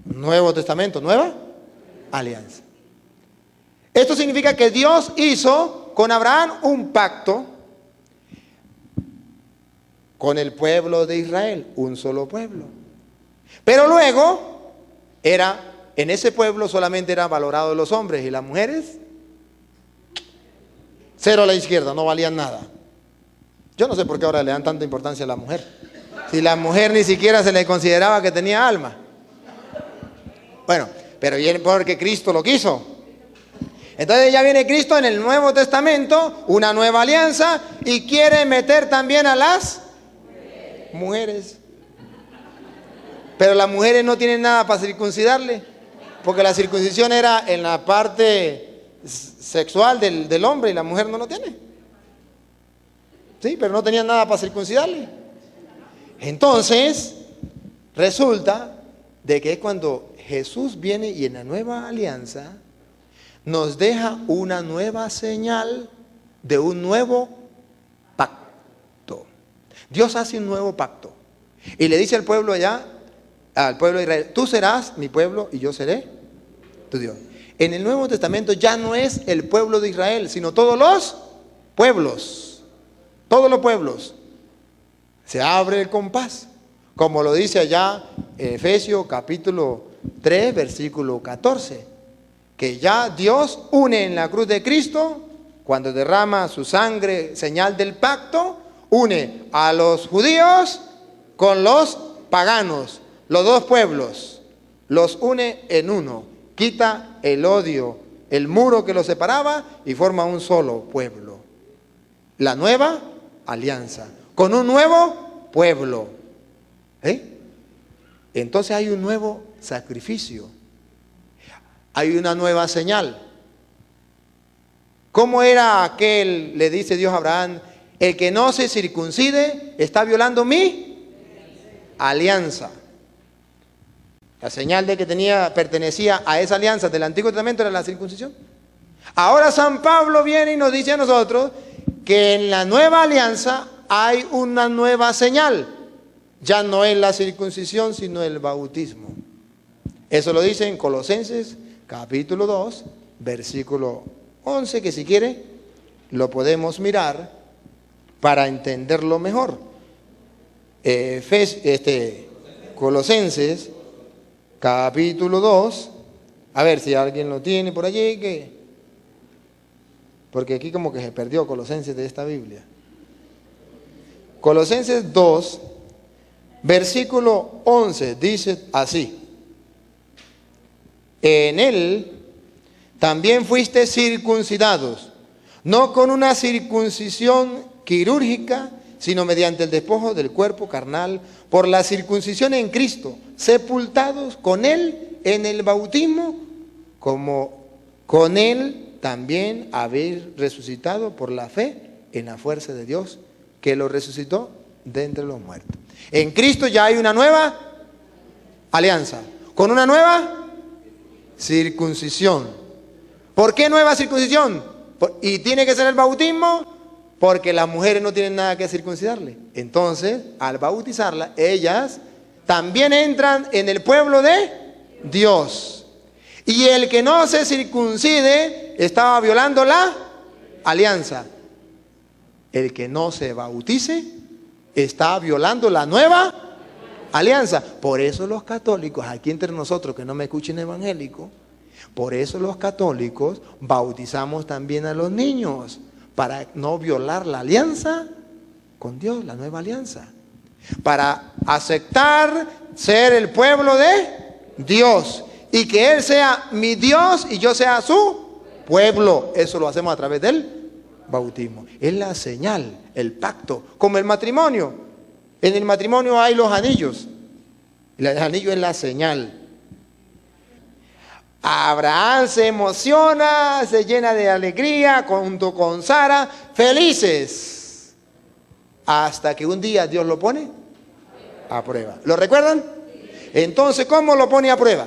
Nuevo Testamento, nueva alianza. Esto significa que Dios hizo con Abraham un pacto con el pueblo de Israel, un solo pueblo. Pero luego, en ese pueblo solamente eran valorados los hombres y las mujeres, cero a la izquierda, no valían nada. Yo no sé por qué ahora le dan tanta importancia a la mujer. Si la mujer ni siquiera se le consideraba que tenía alma. Bueno, pero bien porque Cristo lo quiso. Entonces ya viene Cristo en el Nuevo Testamento, una nueva alianza, y quiere meter también a las mujeres. Pero las mujeres no tienen nada para circuncidarle, porque la circuncisión era en la parte sexual del hombre y la mujer no lo tiene. Sí, pero no tenían nada para circuncidarle. Entonces, resulta de que es cuando Jesús viene y en la nueva alianza nos deja una nueva señal de un nuevo pacto. Dios hace un nuevo pacto y le dice al pueblo allá, al pueblo de Israel, tú serás mi pueblo y yo seré tu Dios. En el Nuevo Testamento ya no es el pueblo de Israel, sino todos los pueblos. Todos los pueblos. Se abre el compás, como lo dice allá Efesios capítulo 3, versículo 14. Que ya Dios une en la cruz de Cristo, cuando derrama su sangre, señal del pacto, une a los judíos con los paganos, los dos pueblos, los une en uno, quita el odio, el muro que los separaba y forma un solo pueblo. La nueva alianza, con un nuevo pueblo. Entonces hay un nuevo sacrificio. Hay una nueva señal. ¿Cómo era aquel, le dice Dios a Abraham, el que no se circuncide está violando mi alianza? La señal de que pertenecía a esa alianza del Antiguo Testamento era la circuncisión. Ahora San Pablo viene y nos dice a nosotros que en la nueva alianza hay una nueva señal. Ya no es la circuncisión, sino el bautismo. Eso lo dice en Colosenses capítulo 2, versículo 11, que si quiere lo podemos mirar para entenderlo mejor. Colosenses capítulo 2, a ver si alguien lo tiene por allí, porque aquí como que se perdió Colosenses de esta Biblia. Colosenses 2, versículo 11, dice así: en él también fuiste circuncidados, no con una circuncisión quirúrgica, sino mediante el despojo del cuerpo carnal, por la circuncisión en Cristo, sepultados con él en el bautismo, como con él también habéis resucitado por la fe en la fuerza de Dios, que lo resucitó de entre los muertos. En Cristo ya hay una nueva alianza, con una nueva circuncisión. ¿Por qué nueva circuncisión? Y tiene que ser el bautismo, porque las mujeres no tienen nada que circuncidarle. Entonces, al bautizarla, ellas también entran en el pueblo de Dios. Y el que no se circuncide estaba violando la alianza. El que no se bautice está violando la nueva alianza. Por eso los católicos, aquí entre nosotros que no me escuchen evangélicos, por eso los católicos bautizamos también a los niños, para no violar la alianza con Dios, la nueva alianza. Para aceptar ser el pueblo de Dios y que Él sea mi Dios y yo sea su pueblo. Eso lo hacemos a través del bautismo. Es la señal, el pacto, como el matrimonio. En el matrimonio hay los anillos. El anillo es la señal. Abraham se emociona, se llena de alegría junto con Sara, felices. Hasta que un día Dios lo pone a prueba. ¿Lo recuerdan? Entonces, ¿cómo lo pone a prueba?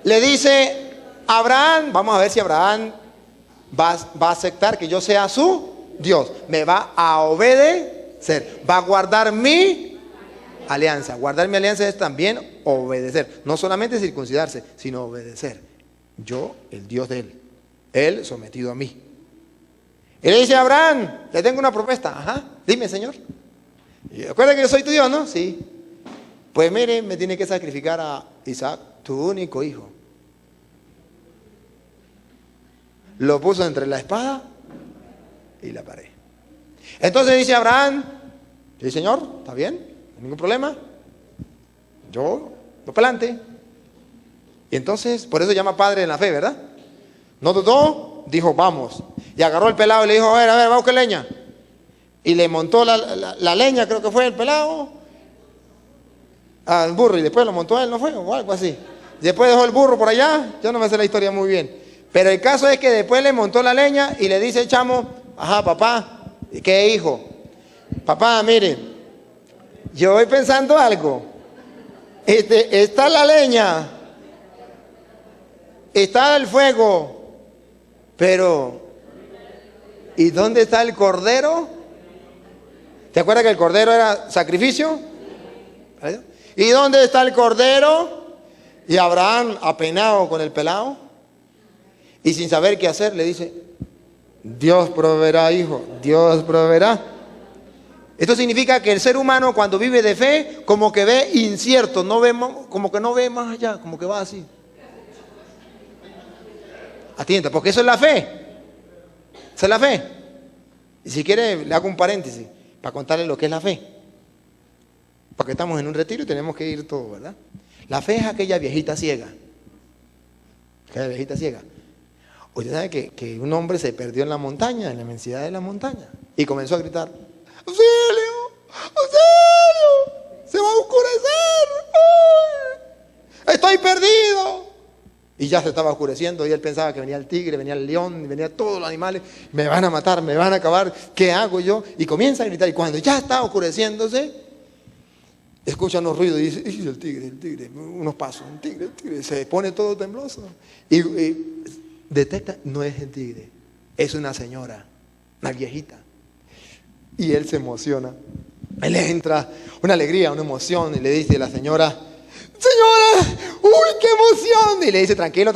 Le dice Abraham, vamos a ver si Abraham va a aceptar que yo sea su Dios. Me va a obedecer. Va a guardar mi alianza. Guardar mi alianza es también obedecer. No solamente circuncidarse, sino obedecer. Yo, el Dios de él sometido a mí. Y le dice a Abraham, le tengo una propuesta. Ajá, dime, Señor. Y recuerda que yo soy tu Dios, ¿no? Sí. Pues mire, me tiene que sacrificar a Isaac, tu único hijo. Lo puso entre la espada y la pared. Entonces dice Abraham, sí, Señor, está bien, no hay ningún problema. Yo voy para adelante. Y entonces, por eso llama padre en la fe, ¿verdad? No dudó, dijo, vamos. Y agarró el pelado y le dijo, a ver, va a buscar leña. Y le montó la leña, creo que fue el pelado, al burro, y después lo montó él, ¿no fue? O algo así. Después dejó el burro por allá, yo no me sé la historia muy bien. Pero el caso es que después le montó la leña y le dice el chamo, ajá, papá, ¿qué hijo? Papá, mire, yo voy pensando algo. Está la leña, está el fuego, pero ¿y dónde está el cordero? ¿Te acuerdas que el cordero era sacrificio? ¿Y dónde está el cordero? Y Abraham, apenado con el pelado, y sin saber qué hacer, le dice, Dios proveerá, hijo, Dios proveerá. Esto significa que el ser humano cuando vive de fe, como que ve incierto, como que no ve más allá, como que va así. Atienda, porque eso es la fe. Esa es la fe. Y si quiere, le hago un paréntesis para contarle lo que es la fe. Porque estamos en un retiro y tenemos que ir todos, ¿verdad? La fe es aquella viejita ciega. Aquella viejita ciega. Usted sabe que un hombre se perdió en la montaña, en la inmensidad de la montaña, y comenzó a gritar, ¡auxilio! ¡Auxilio! ¡Se va a oscurecer! ¡Ay! ¡Estoy perdido! Y ya se estaba oscureciendo y él pensaba que venía el tigre, venía el león, venía todos los animales, me van a matar, me van a acabar, ¿qué hago yo? Y comienza a gritar, y cuando ya está oscureciéndose, escucha unos ruidos y dice, el tigre, unos pasos, el tigre, se pone todo tembloso. Y detecta, no es el tigre, es una señora, una viejita. Y él se emociona. Él le entra una alegría, una emoción, y le dice a la señora, señora, uy, qué emoción. Y le dice, tranquilo,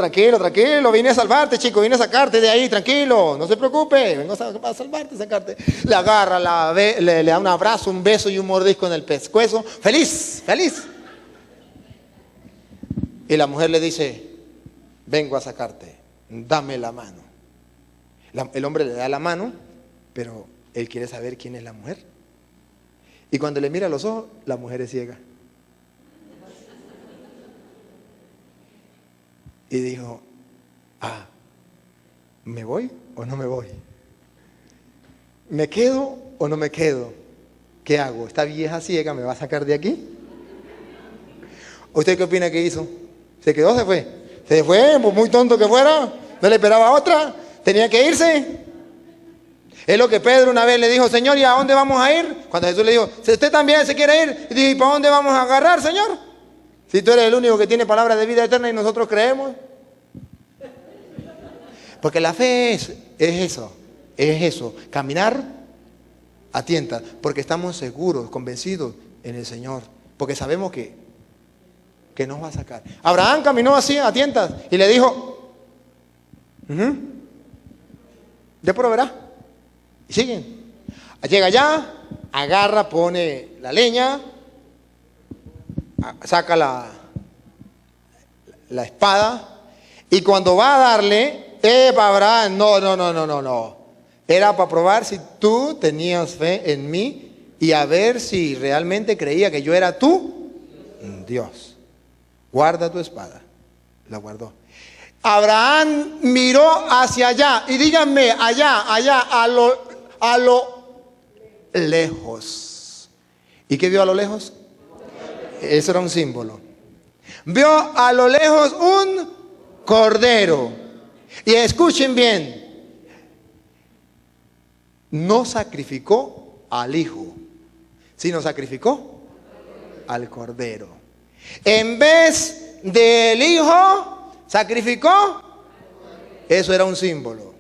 vine a salvarte, chico, vine a sacarte de ahí, tranquilo, no se preocupe, vengo a salvarte, sacarte. Le agarra, le da un abrazo, un beso y un mordisco en el pescuezo, feliz. Y la mujer le dice, vengo a sacarte, dame la mano. El hombre le da la mano, pero él quiere saber quién es la mujer. Y cuando le mira a los ojos, la mujer es ciega. Y dijo, ¿me voy o no me voy? ¿Me quedo o no me quedo? ¿Qué hago? ¿Esta vieja ciega me va a sacar de aquí? ¿Usted qué opina que hizo? ¿Se quedó o se fue? Se fue, muy tonto que fuera, no le esperaba otra, tenía que irse. Es lo que Pedro una vez le dijo, Señor, ¿y a dónde vamos a ir? Cuando Jesús le dijo, si usted también se quiere ir, y dijo, ¿y para dónde vamos a agarrar, Señor? Si tú eres el único que tiene palabra de vida eterna y nosotros creemos. Porque la fe es eso, caminar a tientas, porque estamos seguros, convencidos en el Señor, porque sabemos que nos va a sacar. Abraham caminó así a tientas y le dijo, Dios proveerá. Y siguen. Llega allá, agarra, pone la leña, saca la espada, y cuando va a darle, Abraham, no. Era para probar si tú tenías fe en mí y a ver si realmente creía que yo era tu Dios. Guarda tu espada. La guardó. Abraham miró hacia allá, y díganme, allá, a lo lejos. ¿Y qué vio a lo lejos? Eso era un símbolo. Vio a lo lejos un cordero. Y escuchen bien, no sacrificó al hijo, sino sacrificó al cordero. En vez del hijo, sacrificó. Eso era un símbolo.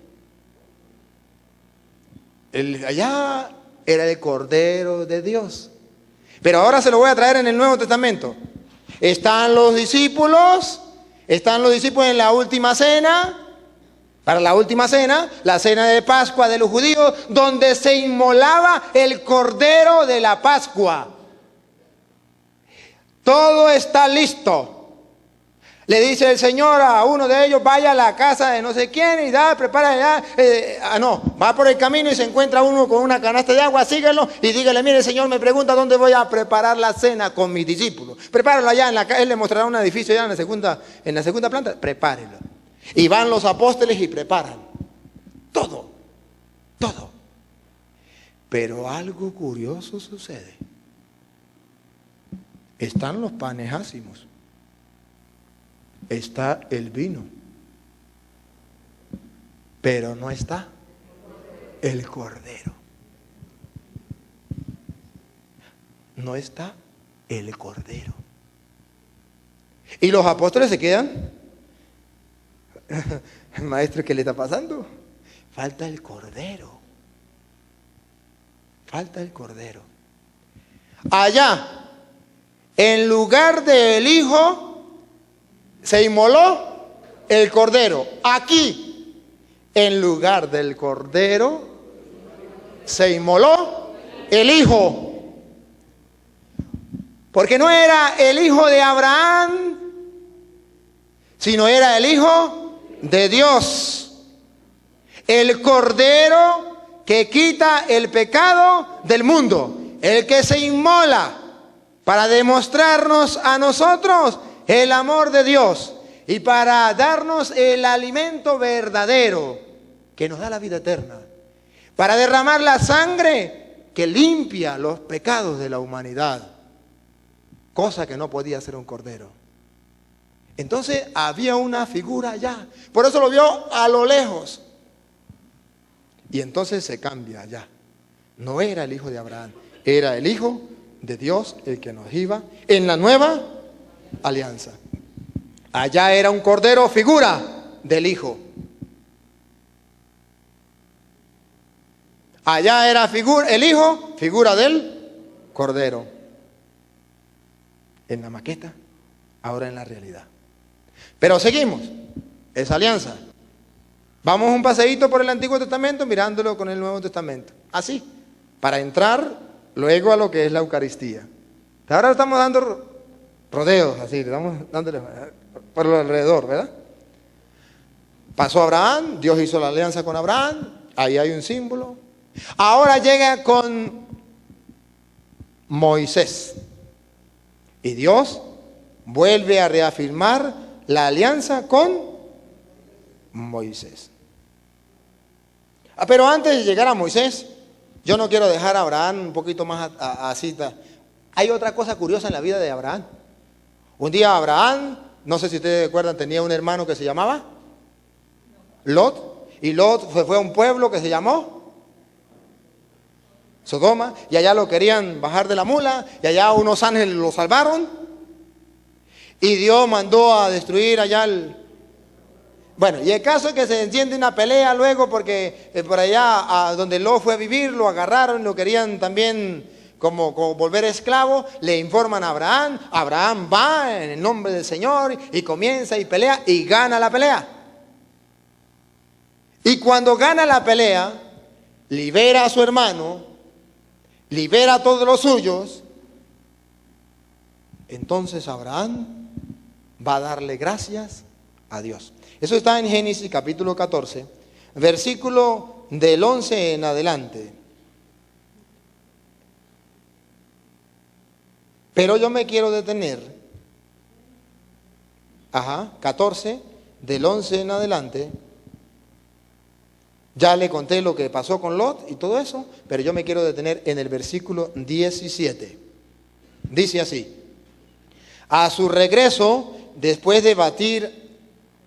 Allá era el cordero de Dios. Pero ahora se lo voy a traer en el Nuevo Testamento. Están los discípulos en la última cena. Para la última cena, la cena de Pascua de los judíos, donde se inmolaba el cordero de la Pascua. Todo está listo. Le dice el Señor a uno de ellos, vaya a la casa de no sé quién y prepara va por el camino y se encuentra uno con una canasta de agua, síguelo y dígale, mire, el Señor me pregunta dónde voy a preparar la cena con mis discípulos. Prepáralo allá, él le mostrará un edificio allá en la segunda planta, prepárelo. Y van los apóstoles y preparan todo. Pero algo curioso sucede. Están los panes ácimos. Está el vino. Pero no está el cordero. No está el cordero. Y los apóstoles se quedan. Maestro, ¿qué le está pasando? Falta el cordero. Falta el cordero. Allá, en lugar del hijo, se inmoló el cordero. Aquí, en lugar del cordero, se inmoló el hijo. Porque no era el hijo de Abraham, sino era el hijo de Dios, el cordero que quita el pecado del mundo, el que se inmola para demostrarnos a nosotros el amor de Dios y para darnos el alimento verdadero que nos da la vida eterna, para derramar la sangre que limpia los pecados de la humanidad, cosa que no podía hacer un cordero. Entonces había una figura allá. Por eso lo vio a lo lejos. Y entonces se cambia allá. No era el hijo de Abraham. Era el hijo de Dios el que nos iba en la nueva alianza. Allá era un cordero, figura del hijo. Allá era el hijo, figura del cordero. En la maqueta, ahora en la realidad. Pero seguimos, esa alianza. Vamos un paseíto por el Antiguo Testamento mirándolo con el Nuevo Testamento. Así, para entrar luego a lo que es la Eucaristía. Ahora estamos dando rodeos, así, estamos dándole por lo alrededor, ¿verdad? Pasó Abraham, Dios hizo la alianza con Abraham, ahí hay un símbolo. Ahora llega con Moisés. Y Dios vuelve a reafirmar la alianza con Moisés. Pero antes de llegar a Moisés, yo no quiero dejar a Abraham un poquito más así. Hay otra cosa curiosa en la vida de Abraham. Un día Abraham, no sé si ustedes recuerdan, tenía un hermano que se llamaba Lot. Y Lot fue a un pueblo que se llamó Sodoma. Y allá lo querían bajar de la mula. Y allá unos ángeles lo salvaron. Y Dios mandó a destruir allá Bueno, y el caso es que se enciende una pelea luego porque por allá a donde Lot fue a vivir, lo agarraron, lo querían también como volver esclavo. Le informan a Abraham. Abraham va en el nombre del Señor y comienza y pelea y gana la pelea. Y cuando gana la pelea, libera a su hermano, libera a todos los suyos. Entonces Abraham va a darle gracias a Dios. Eso está en Génesis capítulo 14, versículo del 11 en adelante. Pero yo me quiero detener, 14, del 11 en adelante. Ya le conté lo que pasó con Lot y todo eso, pero yo me quiero detener en el versículo 17. Dice así: a su regreso, después de batir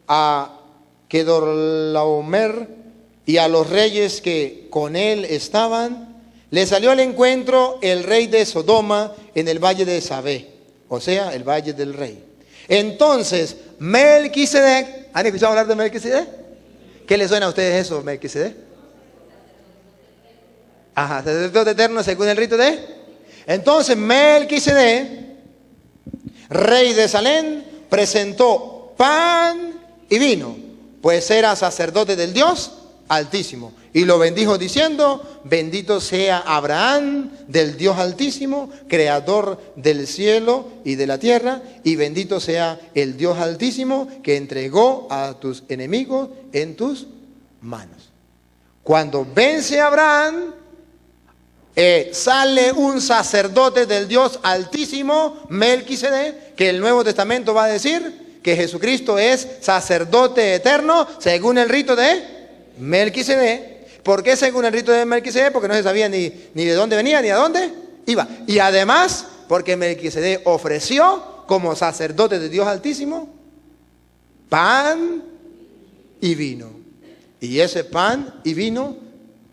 a Kedorlaomer y a los reyes que con él estaban, le salió al encuentro el rey de Sodoma en el valle de Sabé. o sea, el valle del rey. Entonces, Melquisedec, ¿han escuchado hablar de Melquisedec? ¿Qué les suena a ustedes eso, Melquisedec? Ajá, sacerdote eterno según el rito de. Entonces, Melquisedec, rey de Salem, presentó pan y vino, pues era sacerdote del Dios Altísimo. Y lo bendijo diciendo: bendito sea Abraham del Dios Altísimo, creador del cielo y de la tierra, y bendito sea el Dios Altísimo que entregó a tus enemigos en tus manos. Cuando vence Abraham, sale un sacerdote del Dios Altísimo, Melquisedec, que el Nuevo Testamento va a decir que Jesucristo es sacerdote eterno según el rito de Melquisedec. ¿Por qué según el rito de Melquisedec? Porque no se sabía ni de dónde venía ni a dónde iba. Y además, porque Melquisedec ofreció como sacerdote de Dios Altísimo pan y vino. Y ese pan y vino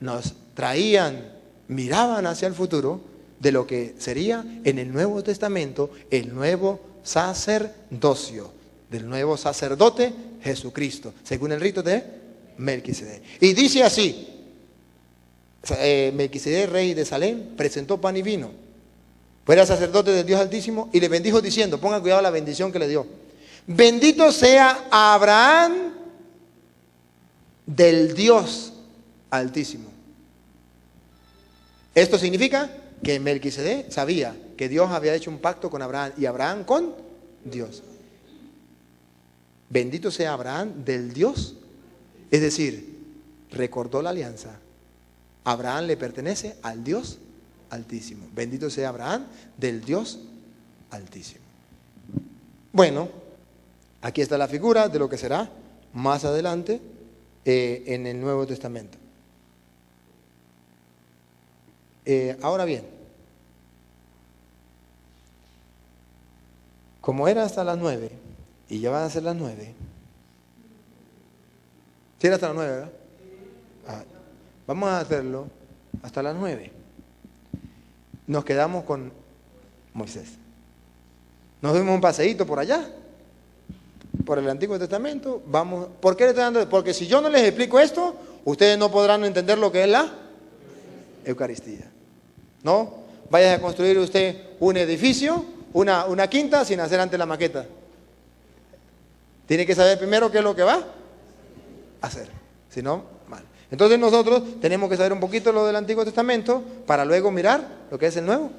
nos traían, miraban hacia el futuro de lo que sería en el Nuevo Testamento el nuevo sacerdocio, del nuevo sacerdote Jesucristo, según el rito de Melquisedec. Y dice así: Melquisedec, rey de Salem, presentó pan y vino, pues era sacerdote del Dios Altísimo, y le bendijo diciendo, pongan cuidado la bendición que le dio: bendito sea Abraham del Dios Altísimo. Esto significa que Melquisedec sabía que Dios había hecho un pacto con Abraham y Abraham con Dios. Bendito sea Abraham del Dios, es decir, recordó la alianza. Abraham le pertenece al Dios Altísimo. Bendito sea Abraham del Dios Altísimo. Bueno, aquí está la figura de lo que será más adelante en el Nuevo Testamento. Ahora bien, como era hasta las 9 y ya van a ser las 9, ¿sí era hasta las 9, verdad? Vamos a hacerlo hasta las 9. Nos quedamos con Moisés. Nos dimos un paseíto por allá, por el Antiguo Testamento. Vamos. ¿Por qué le estoy dando? Porque si yo no les explico esto, ustedes no podrán entender lo que es la Eucaristía. ¿No? Vaya a construir usted un edificio, una quinta, sin hacer antes la maqueta. Tiene que saber primero qué es lo que va a hacer. Si no, mal. Entonces nosotros tenemos que saber un poquito lo del Antiguo Testamento para luego mirar lo que es el Nuevo